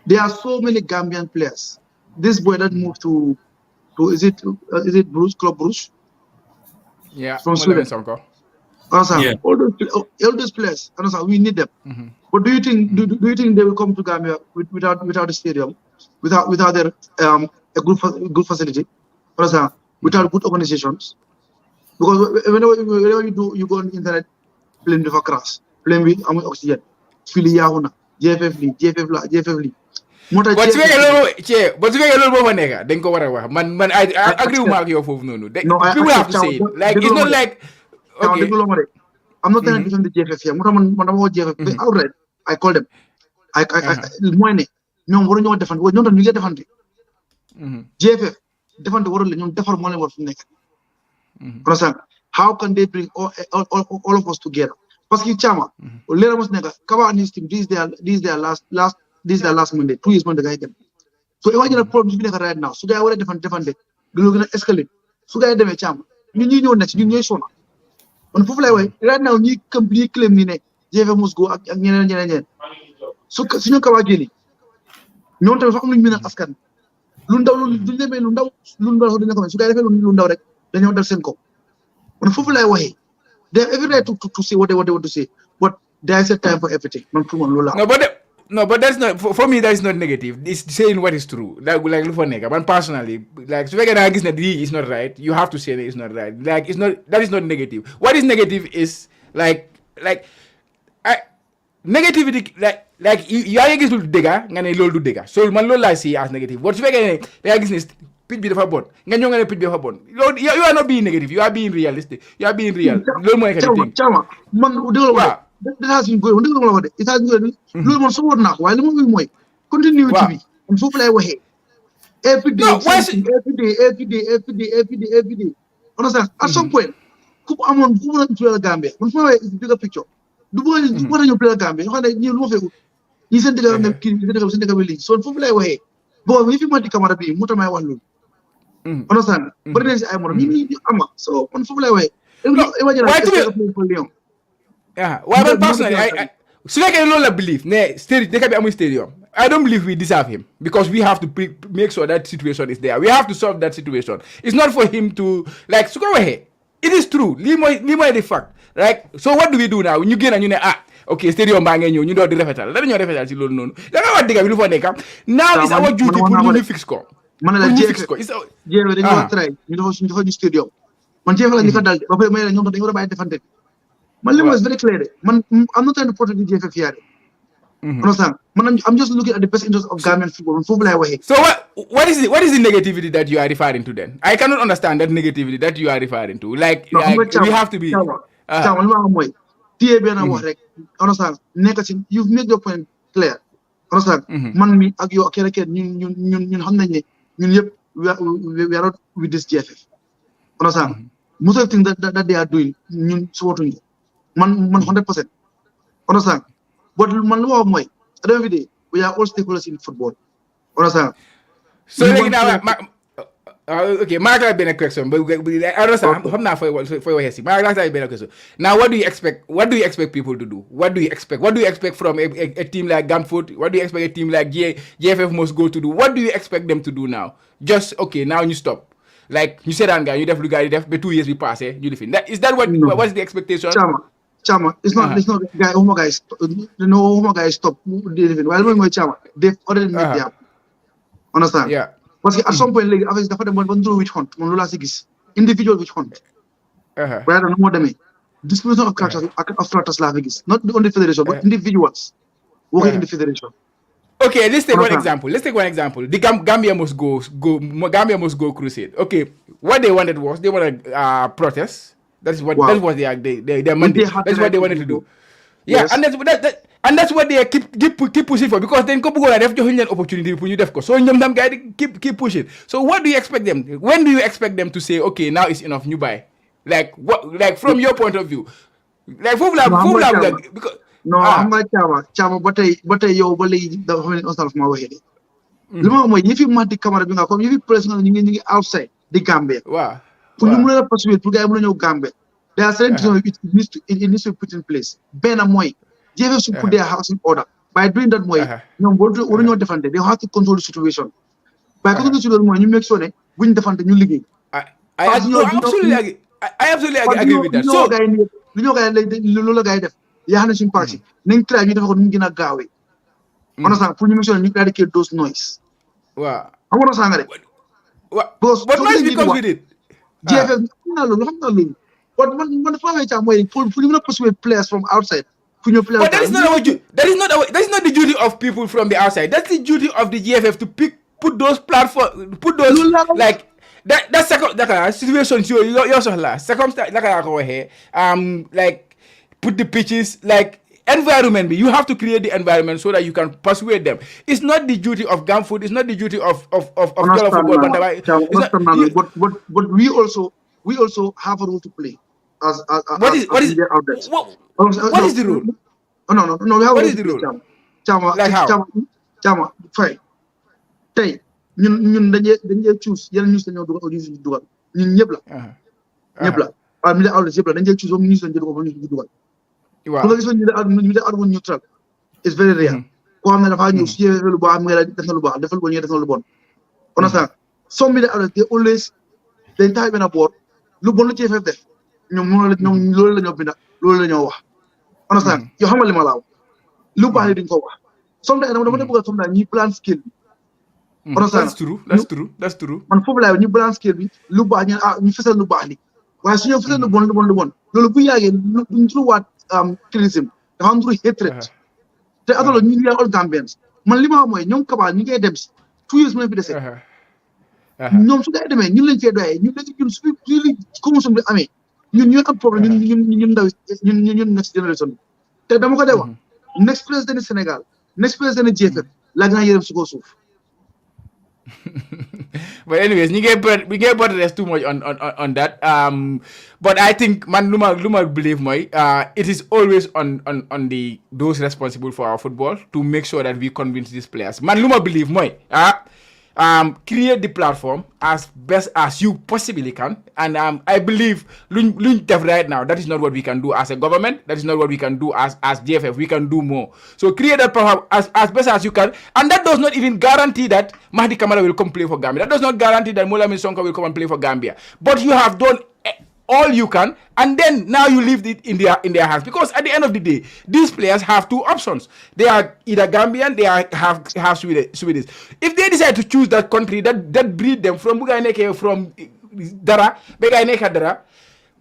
There are so many Gambian players. This boy that moved to is it Bruce Club Bruce? Yeah, from Sweden. Yeah. All those players, we need them. But do you think they will come to Gambia without a stadium, without their a good facility, without good organizations? Because whenever you go on the internet, playing with a crash, playing with oxygen, feeling yahuna, GFF League. But su fekkee loolu boo fa nekk dañ ko war a wax man I agree with Mark yow foofu noonu. People have to say it. Like it's not like okay. I'm not trying to defend the GFF here. Man dama woo GFF outright. I call them. Mooy ne ñoom waruñoo defante ñoom tam ñu ngi defante. GFF defante warul la ñoom defar moo leen war fu nekk. Understand? How can they bring all of us together? Parce que Chama, leera mos nekk Kaba and his team, this is their last Monday, 2 years Monday guy dem. So imagine a problem bi nekk right now. Su gaay war a defante dañoo gën a escalate. Su gaay demee Chama ñun ñuy ñëw next ñun ñooy sona. Man foofu lay way right now ñi claim ni ne GFF must go ak ñeneen suñu Kaba génni ñoom tamit fa am lu ñu mënal askan lu ndaw lu duñ demee lu ndaw dina ko su gaay defee lu ndaw rek dañoo dal seen ko. Man foofu lay waxee they have every right to say what they want to say, but there is a time for everything. No, but that's not for me. That is not negative. It's saying what is true. Like for nigga, but personally, like so when I guess that is not right, you have to say that it's not right. Like it's not. That is not negative. What is negative is negativity. Like you are against lu dega, nga ne lolu du dega. So man lolu la see as negative. What so when I guess pitch bi dafa bon nga ñoo nga ne pitch bi dafa bon you are not being negative, you are being realistic, you are being real. Loolu mooy Chama man déglu la that has been going déglu la wax de it has been going loolu man so woon naa ko waaye li ma mooy continuity bi man foofu lay waxee every day understand at some point ku amoon ku mën a play Gambia man fu ma waxee is bigger picture du bëgg ñu play Gambia ñu xam ne ñi lu ma fekk ñi seen dëgg ne kii seen dëgg bi lii so foofu lay waxee Bo if you want the camera bi muta may wax loolu. Understand? Bari nañ si ay morom ñu ama so kon foofu lay waxe. Why personally so like I don't believe they can be a stadium. I don't believe we deserve him because we have to make sure that situation is there. We have to solve that situation. It's not for him to like so go ahead. It is true. Limo the fact. Right? So what do we do now? When you get and you okay, stadium bang and you don't the refetal. Let me refetal si lolu nonu. Da nga wax diga bi lu fa nekk. Now it's our duty pour ñu fix ko. Man la fix ko. Jéwe dañu try ñu dafa stadium. Man jéwe la ñu ko dal ba pare may la ñom dañu wara bay defante. Man limo is very clear. Man I'm not trying to protect the JFF here. Understand? Man I'm just looking at the best interest of Gambian football. Football I waxe. So what is the negativity that you are referring to then? I cannot understand that negativity that you are referring to. Like we have to be understand? You've made your point clear. Understand? Man mi ak yow kenn ñun xam nañ ne ñun yëpp we are not with this GFF. Understand? Most of the things that they are doing ñun supportuñ man 100%. Understand? But man lu wax mooy at the end of the day we are all stakeholders in football. Understand? So léegi now okay, maa ngi benn question but I understand xam naa fooy waxee si maa ngi benn question. Now what do you expect people to do? What do you expect from a team like Gamfoot? What do you expect a team like JFF must go to do? What do you expect them to do now? Just okay, now you stop. Like you said nga you def lu gars yi def ba 2 years bi passé ñu defin. Is that what's the expectation? Chama, it's not guy Huma guys stop living. While mooy Chama, they've already made their understand? Yeah. Parce que at some point léegi affaire dafa dem ba nduru witch hunt moom loolu laa si gis individual witch hunt. Waaye daal moo demee discrimination of characters laa fi gis not the only federation but individuals working in the federation. Okay, let's take one example. The Gambia must go crusade. Okay, what they wanted was they wanted protest. That's what their mandate. That's what they wanted to do. Yeah, yes. And that's what they keep pushing for because then couple go def joxuñ leen opportunity pour ñu def ko. So ñoom tam gars keep pushing. So what do you expect them? When do you expect them to say okay, now it's enough, ñu bàyyi? Like from your point of view. Like foofu la because no, xam nga Chama ba tey yow ba léegi dafa xam ne on ma waxee de. Li ma mooy ñi fi mati camara bi nga comme ñi fi presse ñu ngi outside di Gambia. Waaw. Pour ñu mën a poursuivre pour gars yi mën a ñëw Gambia. There are certain things it needs to be put in place. Benn mooy JFF should put their house in order. By doing that mooy ñoom waruñoo defante they have to control the situation. By control the situation mooy ñu make sure ne buñ defante ñu liggéey. I absolutely agree with that. So lu ñoo gars yi loolu la gars yi def yaa xam ne suñu parti nañ try ñu defe ko nu mu gën a gaawee. Understand pour ñu make sure ne ñu eradicate those noise. Waaw. Xam nga sanga de. But noise becomes with it. JFF xam naa loolu. But man dafa waxee mooy pour ñu mën a persuade players from outside. But that is not the duty of people from the outside. That's the duty of the GFF to put those like that situation you also last circumstance like put the pitches like environment you have to create the environment so that you can persuade them. It's not the duty of Gamfoot, it's not the duty of football. But we also have a role to play as what is the rule? No, we have what is the rule? Like how? Chama fay tey ñun dañuy choose yenn news dañoo dugal ñun ñëpp la mi la outlets yëpp la dañuy choose news dañu dugal waaw nga gis ñu de neutral is very rare ko xam ne dafa ñëw su yee lu baax nga def na lu baax defal ñu def na lu bon on a some media outlets they always dañ tax benn boor lu bon lu ci def ñoom loolu la ñoo binda loolu la ñoo wax on a yoo xamal li ma laaw lu baax li duñ ko wax sometimes dama bëgg a sometimes ñi plan skill that's true man foofu laay ñu balance scale bi lu baax ñu fesal lu baax li waaye su ñu fesal lu bon loolu bu yàggee duñ turuwaat criticisme dafa am turu hatred te atalo ñu ngi all Gambians man li ma mooy ñoom kabaa ñu ngi dem si 2 years mu leen fi dese ñoom su ngay demee ñun lañ fee doyee ñun su li commotion bi amee ñun am problème ñun ndaw ñun next generation te dama ko dee wax next président du Sénégal next président du JFF la gën a yërëm su ko suuf. But anyways, we get buttress too much on that. But I think man luma believe it is always on those responsible for our football to make sure that we convince these players. Man luma believe create the platform as best as you possibly can. And I believe right now, that is not what we can do as a government. That is not what we can do as GFF. We can do more. So create that platform as best as you can. And that does not even guarantee that Mahdi Kamara will come play for Gambia. That does not guarantee that Moulamin Sonko will come and play for Gambia. But you have done all you can, and then now you leave it in their hands, because at the end of the day, these players have two options. They are either Gambian, they have Swedish. If they decide to choose that country that breed them from Bugaineke, from Dara, Begaineka Dara,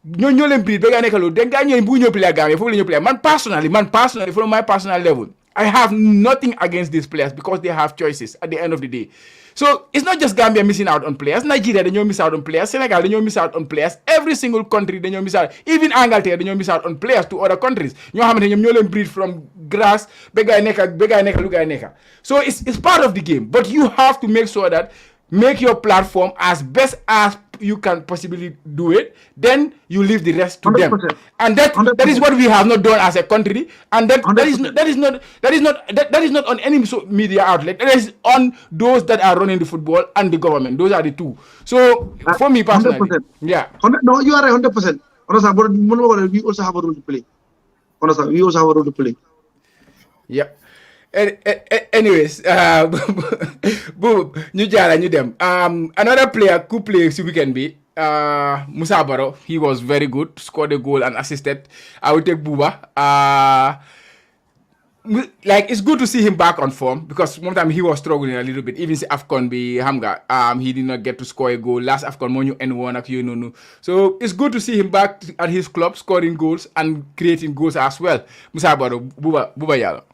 ñoo leen breed Begaineka lo, then gaay ñoo bu ñoo play Gambia, foofu la ñu play. Man personally, from my personal level, I have nothing against these players because they have choices at the end of the day. So it's not just Gambia missing out on players. Nigeria, they miss out on players. Senegal, they miss out on players. Every single country, they miss out. Even Angleterre, they miss out on players to other countries. You have to breed from grass, begay neka. So it's part of the game. But you have to make sure that make your platform as best as you can possibly do it. Then you leave the rest to 100%. Them. And that is what we have not done as a country. And that is not on any media outlet. It is on those that are running the football and the government. Those are the two. So for me personally, 100%. Yeah. No, you are 100%. We also have a role to play. We also have a role to play. Yeah. Anyways, ñu jaara ñu dem. Another player who plays weekend be Musa Barrow. He was very good, scored a goal and assisted. I will take Buba. Like, it's good to see him back on form, because one time he was struggling a little bit. Even si AFCON be Hamga, he did not get to score a goal. Last AFCON, Monyu N1 ak you know. So it's good to see him back at his club, scoring goals and creating goals as well. Musa Barrow, Buba Yalo.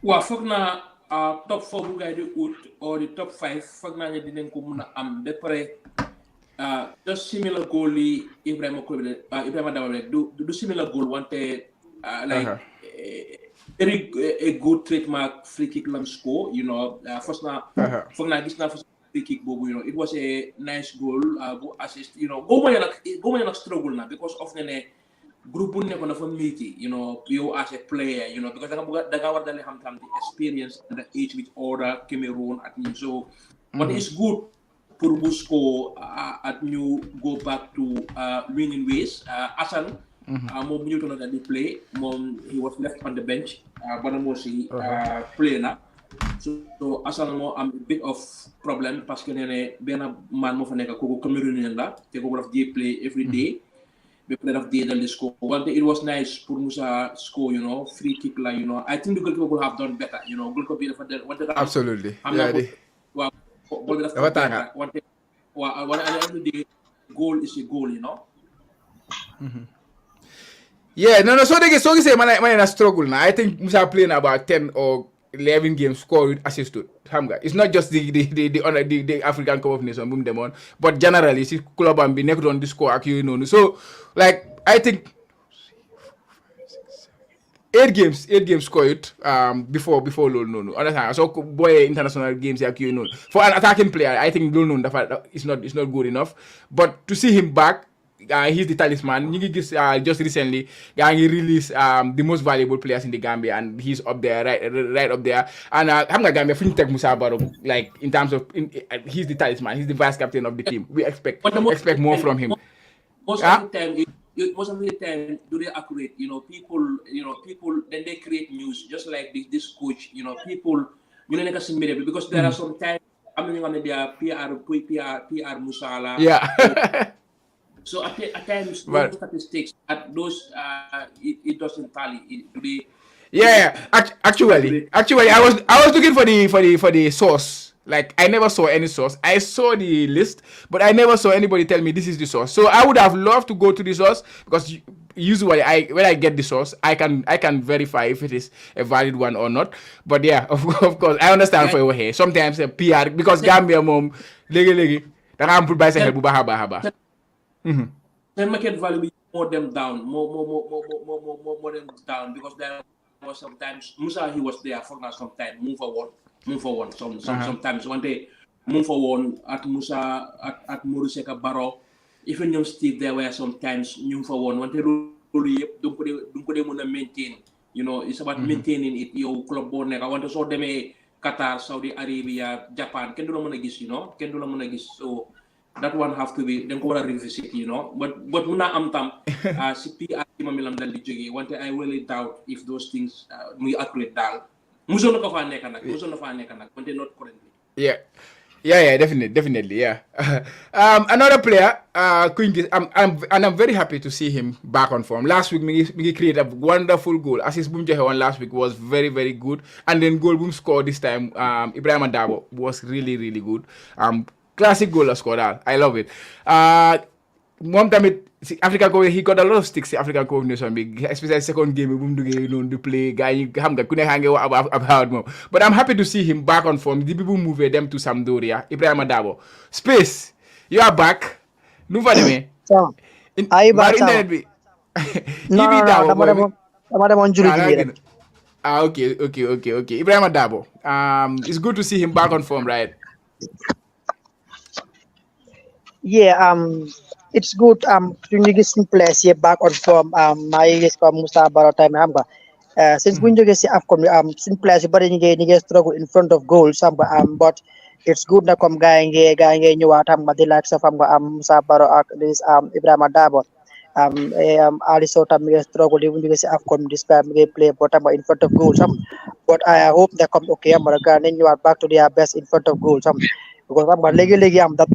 Well, foog naa top 4 bu ngay di out or the top 5 foog naa ne dinañ ko mun a am ba pare just similar goal yi Ibrahima Dawale du similar goal wante like very a good trademark free kick lam score, you know. First naa foog naa gis naa first free kick boobu, you know, it was a nice goal bu assist, you know. Go ma nag struggle na because of ne group bu nekkoon dafa metti, you know, you as a player, you know, because da nga war dale xam the experience and the age with order Cameroon at new. So but it's good pour bu score at new go back to winning ways. Assane moom bu ñu toon di play, moom he was left on the bench, bana moo si play na. So Assane moo am a bit of problem parce que nee ne benn man moo fa nekk kooku Cameroonian la te kooku daf di play every day. Score. But it was nice for Musa score, you know, free kick, like, you know. I think the goalkeeper would have done better, you know. Absolutely. The goal is a goal, you know. Yeah, no. So they say man in a struggle now. I think Musa playing about 10 or 11 games, score with assist to Hamga. It's not just the African Cup of Nations, boom them on, but generally, it's club and be next on the score, you know. So, like, I think 8 games scored before no. Understand? So boy international games, you know. For an attacking player, I think it's not good enough. But to see him back, he's the talisman. Just recently, he released the most valuable players in the Gambia, and he's up there, right up there. And Hamga Gambia fintech Musa Barrow, like in terms of he's the talisman, he's the vice captain of the team. We expect more from him. Most of the time, do they accurate? You know, people. Then they create news, just like this coach. You know, people. You know, like media, because there are some times I'm going to be a PR Musala. Yeah. So at times, those statistics, at those, it doesn't tally. Yeah. Actually, I was looking for the source. Like, I never saw any source. I saw the list, but I never saw anybody tell me this is the source. So I would have loved to go to the source, because usually when I get the source, I can verify if it is a valid one or not. But yeah, of course, I understand for your hair. Sometimes a PR, because Gambia mom legi da nga am pour bay sa xel bu baaxa baaxa. The market value more them down, more them down, because there was sometimes Musa, he was there for now. Sometimes move forward. Sometimes one day move forward at Musa at Moruseka Barrow. Even young Steve, there were sometimes move forward. One day don't maintain. You know, it's about maintaining it. Your club board. I want to show them Qatar, Saudi Arabia, Japan, kenn du la mën a gis, you know, kenn du la mën a gis. So that one have to be, dañ ko war a revisit, you know. But mun naa am tam si PR Mamilam dal di jógee wante I really doubt if those things muy accurate daal. Musoon na faa nekk nag, wante not currently. Yeah, definitely, yeah. Another player, I'm very happy to see him back on form. Last week, he created a wonderful goal. Assist boom one last week was very, very good. And then goal boom scored this time, Ibrahim Dabo was really, really good. Classic goal scored. I love it. One time Africa Cup, he got a lot of sticks in African Cup Nation League, especially second game boom to play guy about more. But I'm happy to see him back on form. The people move them to Sampdoria. Ibrahim Dabo. Space, you are back. No for me. Ayo back. No. Okay. Ibrahim Dabo. It's good to see him back on form, right? Yeah, it's good suñu gis suñu place yëpp back on form maa ngi gis comme Moussa Baro time xam nga since buñu jógee si AFCON suñu place yu bari ñu ngi struggle in front of goal xam nga but it's good na comme gars yi ngi ñëwaat xam nga di like sa xam nga Moussa Baro ak this Ibrahima Dabo Ali Sow tam mi ngi struggle di buñu jógee si AFCON this time mi ngi play but in front of goal xam but I hope they come okay xam nga gars nañ ñëwaat back to their best in front of goal xam because xam nga léegi daf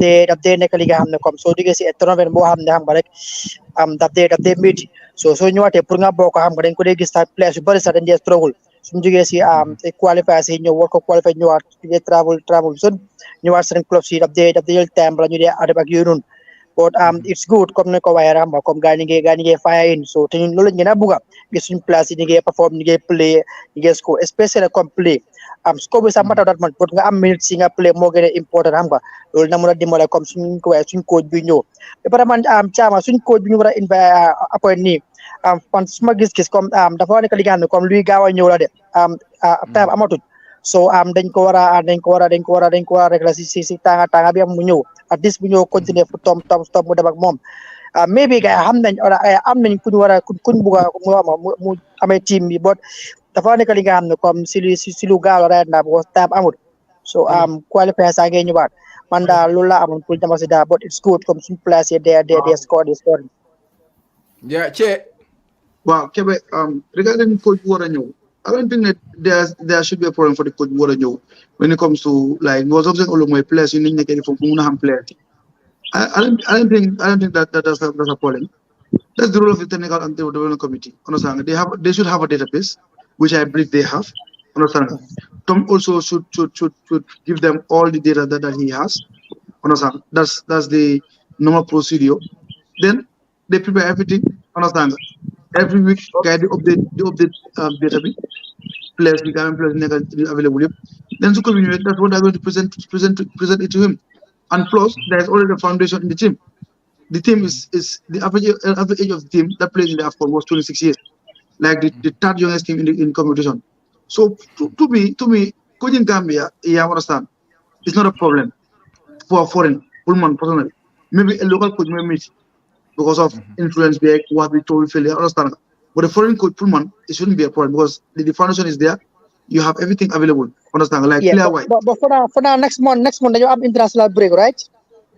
dee nekk li nga xam ne comme soo duggee si tournament boo xam ne xam nga rek daf dee métti soo ñëwaatee pour nga bokk xam nga dañ ko dee gis sax place yu bëri sax dañ dee struggle suñu jógee si qualifier si ñëw war ko qualifier ñëwaat dee travel sun ñëwaat seen club si daf dee jël time bala ñu dee adab ak yooyu noonu but it's good comme ni ko waxee xam nga comme gaa ñi ngi fire in so te ñun loolu lañ gën a bugg a gis suñu place yi ñu ngi perform ñu ngi play ñu ngi score especially comme play score bi sax mataw dat man pour nga am minute si nga play moo gën a important xam nga loolu na mën a dimbale comme suñ ko waxee suñ coach bi ñëw ba pare man caama suñ coach bi ñu war a appoint nii man suma gis-gis comme dafa nekk li nga xam ne comme luy gaaw a ñëw la de time amatuñ so dañ ko war a régler si tanga bi am mu ñëw at least bu ñëw continuer fu tom mu dem ak moom maybe gars am nañ kuñ war a kuñ bugg a mu amee team bi but dafa nekk li nga xam ne comme si lu gaaw la right now because time amut so qualifier saa ngeen ñëwaat man daal loolu la amoon pour dama si daal but it's good comme suñu place yi they score. Yeah, Che. Wow, Kebe, regarding coach war a ñëw I don't think that there should be a problem for the coach war a ñëw when it comes to like was observing all of my players you need to from mun a xam player I don't think that's a problem. That's the role of the technical and development committee. Understand? They should have a database, which I believe they have. Understand? Tom also should give them all the data that he has. Understand? That's the normal procedure. Then they prepare everything. Understand? Every week, they update database. Players become available. Then so that's what I'm going to present it to him. And plus, there's already a foundation in the team. The team is the average age of the team that plays in the AFCON was 26 years, like the third youngest team in competition. So to me, coaching Gambia, I understand, it's not a problem for a foreign Pullman personally. Maybe a local coach may meet because of influence, what we told failure. I understand, but a foreign coach Pullman, it shouldn't be a problem because the foundation is there. You have everything available. Understand? Like player wise. But for now, next month you have international break, right?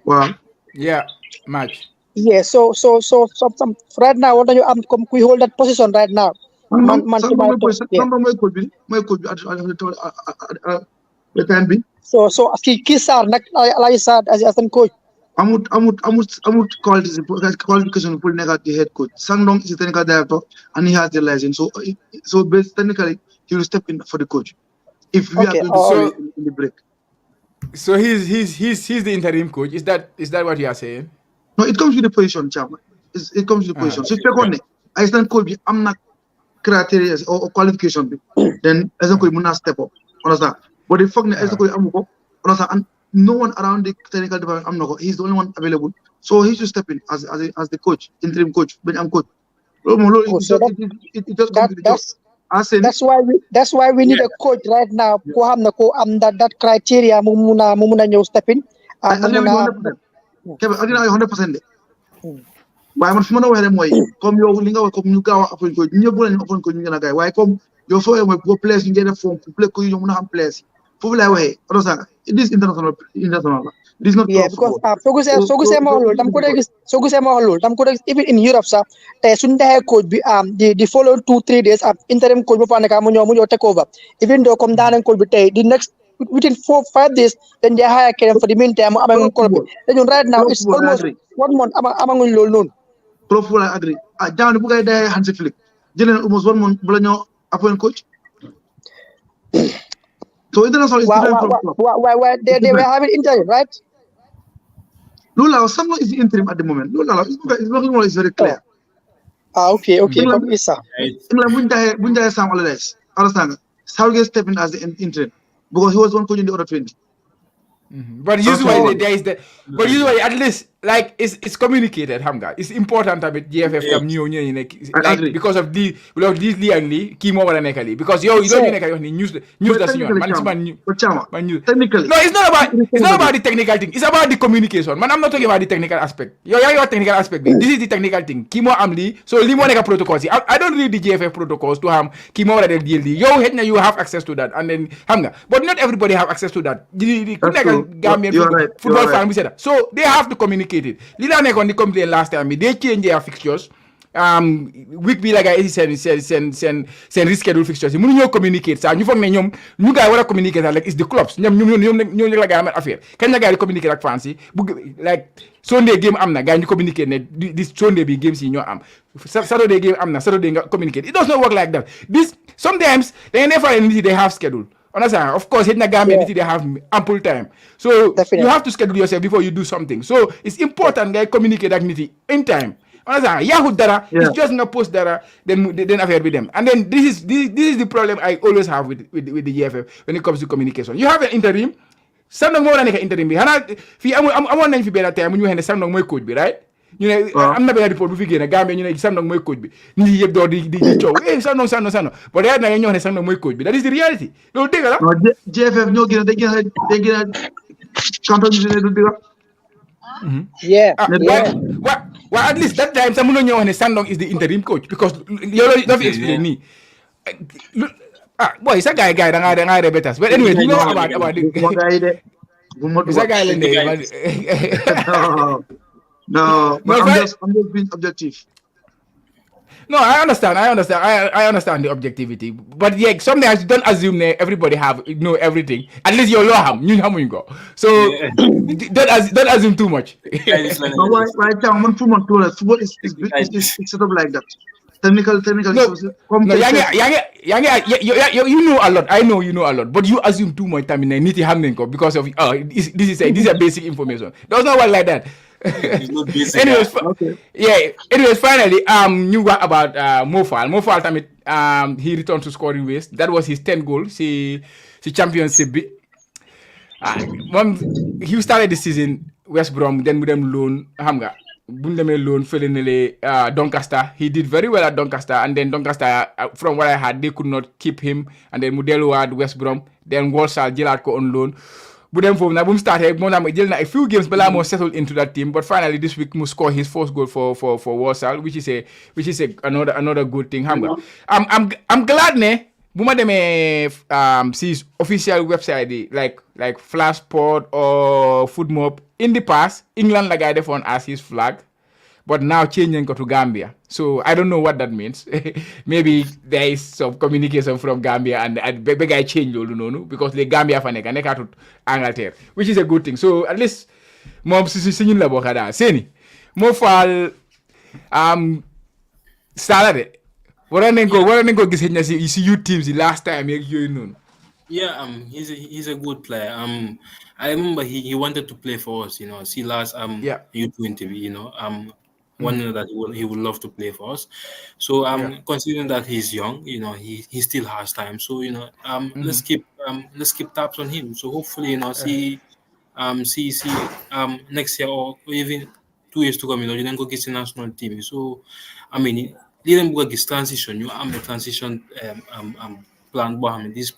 Wow. Yeah, match. Yeah, so right now, what do you we hold that position right now? My coach the time be. So Kisar as a coach. Amut qualification for the head coach. Sangdong is the technical director and he has the license. So based technically he will step in for the coach. If we are going to see in the break. So he's the interim coach. Is that what you are saying? No, it comes with the position, chairman. It comes with the position. So if I stand coach, I'm not criteria or qualification. Then as a coach, I'm not step up. Understand? But the fact that as a coach, I'm understand, and no one around the technical department, I'm not. He's the only one available. So he should step in as the coach, interim coach, when I'm coach. It just comes with the job. That's why we need a coach right now. That criteria mumuna step in. I agree 100%. Why man fuma na waxé moy comme yow li nga wax comme ñu gaaw appoint ko ñepp lañu appoint ko ñu gëna gaay waye comme yow so yow go place ñu def form play ko ñu mëna xam place foofu lay waxee understand it is international it is not Yeah, because soo gisee ma wax loolu dama ko dee gis soo gisee ma wax loolu dama ko dee gis even in Europe sax tey suñu dexee coach bi di follow 2-3 days interim coach bu fa nekk mu ñëw take over even though comme daanaka coach bi tey the next within 4-5 days dañ dee hire keneen for the meantime mu amee coach bi te ñun right now it's almost 1 month amaguñ loolu noonu. Pro football I agree jamono bu ngay dee Hansi Flick jëlee almost 1 month bu la ñoo appoint coach. So international is different from club. Why they were having interim, right? Lula, someone is interim at the moment. Lula, it's very clear. Okay. England, Come Isa. Bunjaya Sam Allardyce. Understand? Southgate stepped in as the interim because he was one coach in the other 20. But usually there is the. But usually at least like it's communicated. Hamga, it's important about GFF tam new like because of this Lee and Lee key more than nekali because you don't need news the senior man news. Technically. No, it's not about the technical thing. It's about the communication. Man, I'm not talking about the technical aspect. Your technical aspect. This is the technical thing. Key more Lee. So Lee more protocols. I don't read the GFF protocols to key more than the DLD. You have access to that, and then Hamga. But not everybody have access to that. The Gambian football fan we said that. So they have to communicate it. Lila nek on the complaint last time. They change their fixtures. Week bi la gars yi seen reschedule fixtures yi mënuñoo communicate ça ñu foog ne ñoom ñu gars yi war a communicate sax like is the clubs ñoom la gars yi amal affaire kañ la gars yi communicate ak fans yi like Sunday game am na gars yi ñu communicate ne di Sunday bi games yi ñoo am Saturday game am na Saturday nga communicate it does not work like that this sometimes they never they have schedule understand of course in the Gambia they have ample time so definitely. You have to schedule yourself before you do something so it's important guys communicate ak nit yi in time. Yahoo data it's just not post data then affaire with them and then this is the problem I always have with the GFF when it comes to communication. You have an interim Sandong moo la nekk interim bi xanaa fii amoon nañ fi benn time ñu waxee ne Sandong mooy coach bi right ñu ne am na benn report bu fi génne Gambia ñu ne Sandong mooy coach bi nit ñi yëpp door di coow Sandong but right now ñoo ne Sandong mooy coach bi that is the reality loolu dëgg la GFF ñoo gën day gën a counter du dëgg well, at least that time someone know when Sandong is the interim coach because you don't explain me. Boy, it's a guy da nga better. But anyway, you know about the it's a guy No, I'm just being objective. No, I understand the objectivity. But yeah, sometimes you don't assume that everybody know everything. At least you know you go. So don't assume too much. Right now, football is set up like that. Technical. No, you know a lot. I know you know a lot, but you assume too much. Because of this is a basic information. Does not work like that. Anyways, finally, you got about Mofal. Mofal, he returned to scoring ways. That was his 10th goal. See championship. He started the season West Brom, then with them loan Hamga. Bundeme loan fell in Doncaster. He did very well at Doncaster, and then Doncaster, from what I heard, they could not keep him. And then Modelo at West Brom. Then Walsall, Gerrard on loan. But then from Nabum started, a few games, Belamo settled into that team. But finally, this week, must score his first goal for Walsall, which is another good thing. I'm glad ne. Buma deme sees official website like Flashport or Footmob. In the past, England like I define as his flag, but now changing to Gambia. So I don't know what that means. Maybe there is some communication from Gambia and big guy change because the Gambia faneka neka to Angleterre, which is a good thing. So at least mom sisi la bokada. Seni mo fal salary. Wala nengo gis na si youth teams the last time you know. Yeah, he's a good player. I remember he wanted to play for us, see last U20, one that he would love to play for us. So considering that he's young, he still has time. So let's keep tabs on him. So hopefully, see next year or even 2 years to come, you then go get the national team. So I mean, didn't work his transition. The transition plan. These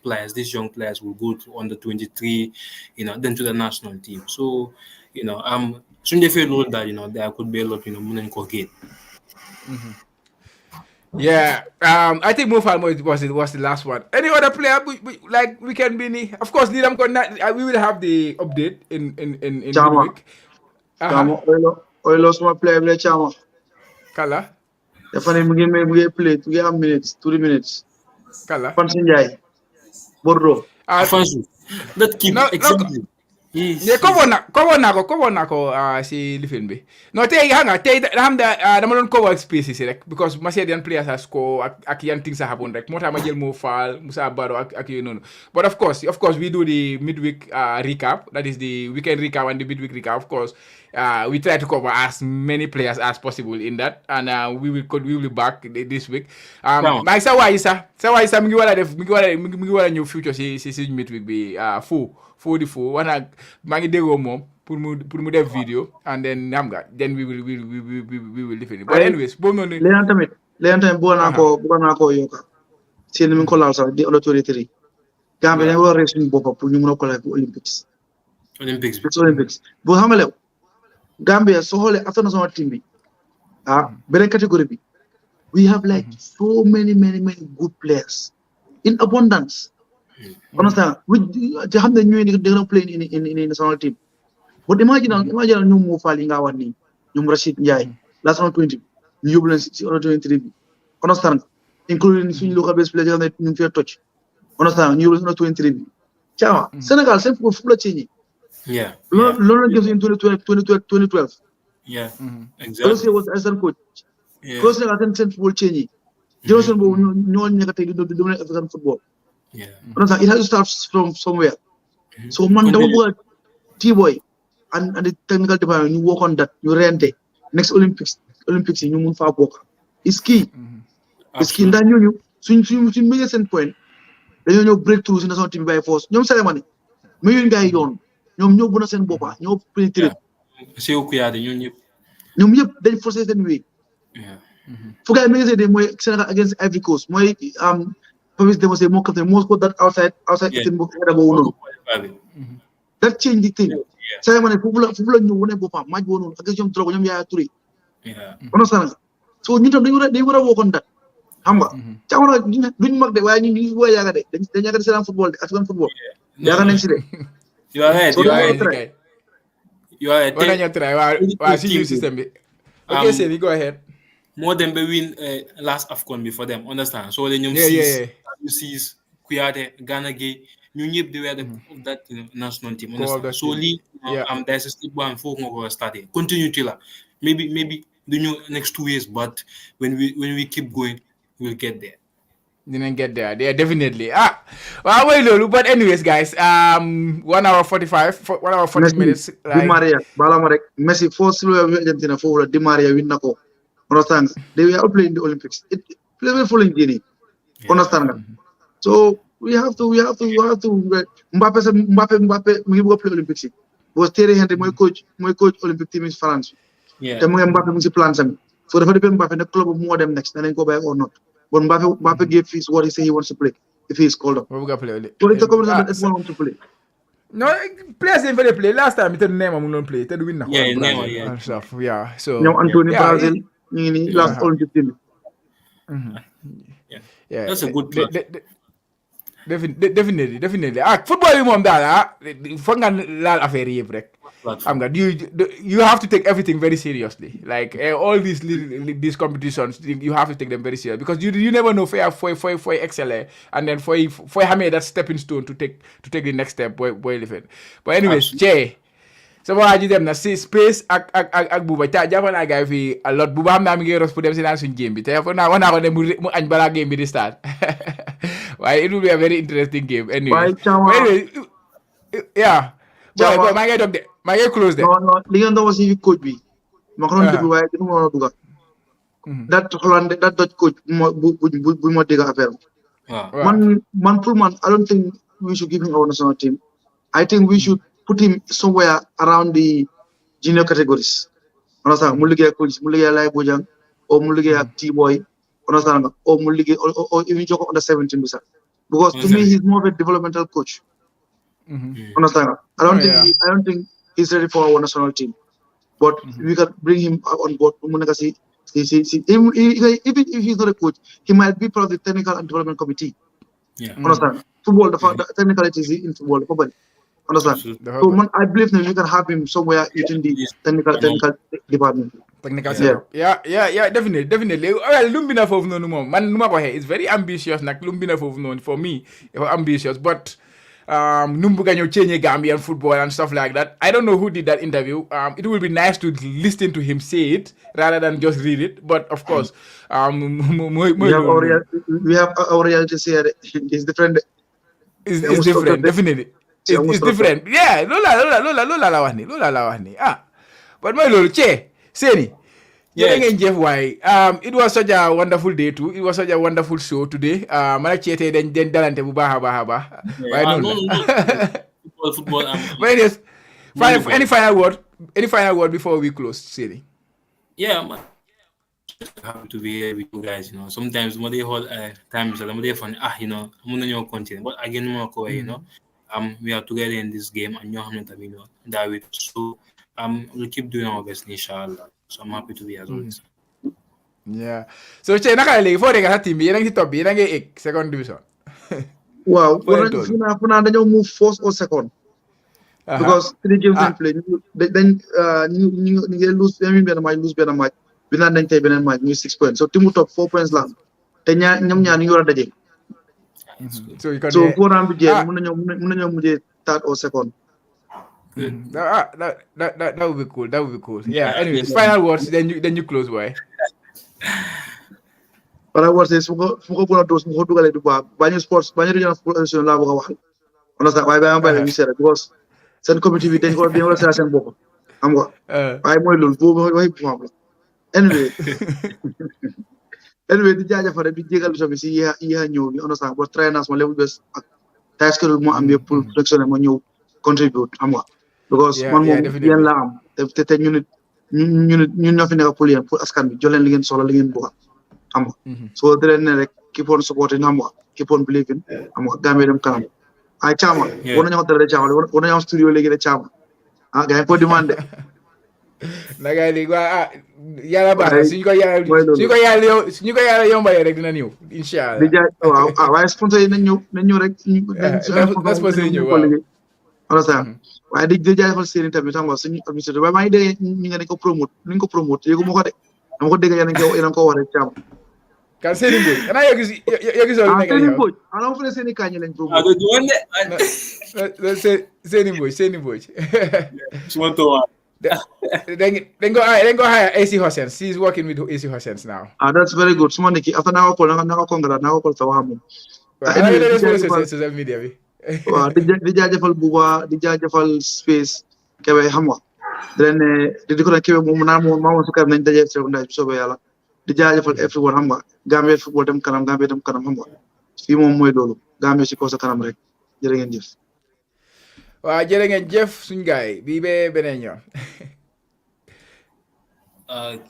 young players will go to under 23, then to the national team. So, soon they feel that there could be a lot, gain. Yeah, I think Mo Falmo was the last one. Any other player like we can be? Of course, we will have the update in Chama. midweek. Chama. Oilo suma play bile Chama. Kala, Dafa ne mu ngi play 2 minutes 3 minutes. Kala. Fansi Njai. Bordeaux. Afonso, that keep No, exactly. yeah, cover na ko si lifin bi. No, tay hanga tay dama don cover spaces rek because Macedonian players has score ak yan things happen rek. Mota ma jël Mo Fall, Musa Baro ak yun noonu. But of course we do the midweek recap. That is the weekend recap and the midweek recap. Of course, we try to cover as many players as possible in that, and we will be back this week. May sa waay sa mi ngi wara ñëw future si midweek bi foo wana maa ngi déggoo moom pour mu def vidéo and then xam nga then we will lifin but anyways boobu noonu Léegi tamit bëggoon naa ko yokka seen mi ngi ko laal sax di under 23 Gambie dañu war a rey suñu boppam pour ñu mën a qualifier pour Olympics bu xamale Gambia soo xoolee after national team bi beneen catégorie bi we have like so many good players in abundance. Understand? They have the new play in national team. But imagine new move falling our knee. You Rashid Njai, last on 20, you will see on 23. Understand? Including local base players that you fair touch. Understand? You will see 23. Chama, Senegal, same for full change. Yeah. London gives in 2012. Yeah. Exactly. Also was as a coach. Yeah. Close to same football change. Johnson no negative dominate African football. Yeah. It has to start from somewhere. So man, don't work T-boy and the technical department, you work on that, you rent it. Next Olympics you move far work. It's key. It's key. Then you make a send point. Then you breakthroughs in the team by force. You say money. Million guy on. You bonus and boba. You penetrate. See who are the union. You then forces anyway. Yeah. Forget me say they against Ivory Coast. My Promise they must say more captain, most put that outside that changed the thing. Say when people you want to go for match one against them throw them ya three. Yeah. Understand? So you they would work on that. Hamba. Chawana win mark the way you go yaga de. Then yaga say football, African football. Yaga next day. You are right. So You are right. You are right. What you try? See you system. Okay, Seni, go ahead. More than we win last AFCON before them, understand? So then you see Kuyate, Ghana Gay, you need the way that national team, understand? So there's a step one for starting. Continue till maybe the new next 2 years, but when we keep going, we'll get there. Didn't get there. Yeah, definitely. But anyways, guys, 1 hour 45, 1 hour 40 minutes. Di Maria, Balamarek, Messi, 4 silver Argentina, 4 Di Maria, win Nako. Understand? They were all playing the Olympics. It play full in Guinea. Understand? So we have to. Mbappe, we will play Olympics. Was Thierry Henry, my coach Olympic team is France. Yeah. The Mbappe must plan some. So the Mbappe the club more them next, and then go back or not. But Mbappe gave his what he say he wants to play if he is called up. We're gonna play. So it's a conversation that everyone wants to play. No, players didn't really play. Last time, it didn't name them play. They win now. Yeah. Stuff. Yeah. So. No, Anthony Brazil. Last Olympic team. Yeah, that's a good plan. Definitely. Football is more that. Affair break. You have to take everything very seriously. Like all these competitions, you have to take them very seriously because you never know for excel and then for have that stepping stone to take the next step. But anyways, Jay. So what dem na si space ak Buba jàpp naa gars yi fii a lot Buba xam naa mi ngi ros pour dem si naan suñu game bi te wax naa ko ne mu añ balaa game bi di start waaye it will be a very interesting game anyway yeah boy maa ngi dog de maa ngi close de non li ngeen doon wax si coach bi ma ko doon déglu waaye dina ma a dugal that Dutch coach bu ma dégg affaire man pour man I don't think we should give him our national team. I think we should put him somewhere around the junior categories. Understand? Mulige coach, mulige Lai Bojang, or mulige T-boy. Understand? Or mulige, or even Joko under 17. Because to me, he's more of a developmental coach. Understand? I don't think he's ready for our national team. But we can bring him on board. Even if he's not a coach, he might be part of the technical and development committee. Yeah. Understand? Football, the technicalities in football, probably. Understand? Absolutely. So I believe that you can have him somewhere within the technical department. Technical setup. Yeah, definitely. Well, Lumbina for no man, it's very ambitious. Like Lumbina for for me, ambitious, but Numbuga change Gambian football and stuff like that. I don't know who did that interview. It would be nice to listen to him say it rather than just read it. But of course, we have our reality here. It's different. It's different, definitely. It's different. Yeah, Lola Lawani. But my little Seni. It was such a wonderful day too. It was such a wonderful show today. Malachete then dalante bu baha. No. Football. But yes, any final word? Any final word before we close, Seni? Yeah, man. Happy to be here with you guys. Sometimes when they hold times, when they fun, I'm gonna know content. But again, more we are together in this game, and that way. So we'll keep doing our best, inshallah. So I'm happy to be as always. Yeah. So nakala for the team, yun ang top, yun ang second division. Wow. When they move first or second. Because 3 games they play, then you lose. I mean, lose better match. We not then take better match. 6 points. So team top 4 points lang. Then you are the So you can. So go around with you. Third or second. That would be cool. That would be cool. Yeah. Anyways, final words. Then you close. Why? Final words is muko puna dos muko dugale du ba banyu sports banyu regional sports la buka wax. Understand? Why ba we said because sen committee bi dañ ko sa sen bokk. Xam nga. Why moy lol bo way bu anyway. Anyway, di jaajëfal di jégal so bi si yi ñëw bi understand bo trainers mo level bes ak task mo am pour production mo ñëw contribute xam nga. Because man moom yéen la am te ñun ñoo fi nekk pour yéen pour askan bi jox leen li ngeen soxla li ngeen bëgg xam nga so di leen ne rek keep on supporting xam nga keep on believing xam nga Gambia dem kanam ay Chama war nañu ko dara Chama war nañu am studio léegi de Chama gars yi ko demandé na gars yi yàlla baax na suñu ko yàlla yombalee rek dina ñëw inshallah di jaay waaw waaye sponsor yi nañ ñëw rek sponsor yi ñëw waaw waaye di jaajëfal Seni tamit xam nga suñu administrateur waaye maa ngi dégg ñu nga ne ko promote yéegu ma ko de dama ko dégg yéen ko wax rek Chama kan Seni Mboge xanaa yow gis loolu nekk Seni Mboge ana fa Seni kañ lañ promote Seni Mboge Suma to Then go hire AC Horsens. He's working with AC Horsens now. That's very good. Suma niki after na ko tawa mo. Social media bi. Waaw di jaajëfal Buba di jaajëfal Space Kebe xam nga di ko Kebe moom naa moom su kay nañ daje ci ndaj bi soobee Yàlla di jaajëfal everyone xam nga Gambia football dem kanam xam nga fii moom mooy loolu Gambia ci ko sa kanam rek jërë ngeen jëf waaw jërë ngeen jëf suñu gaay bi be beneen yoon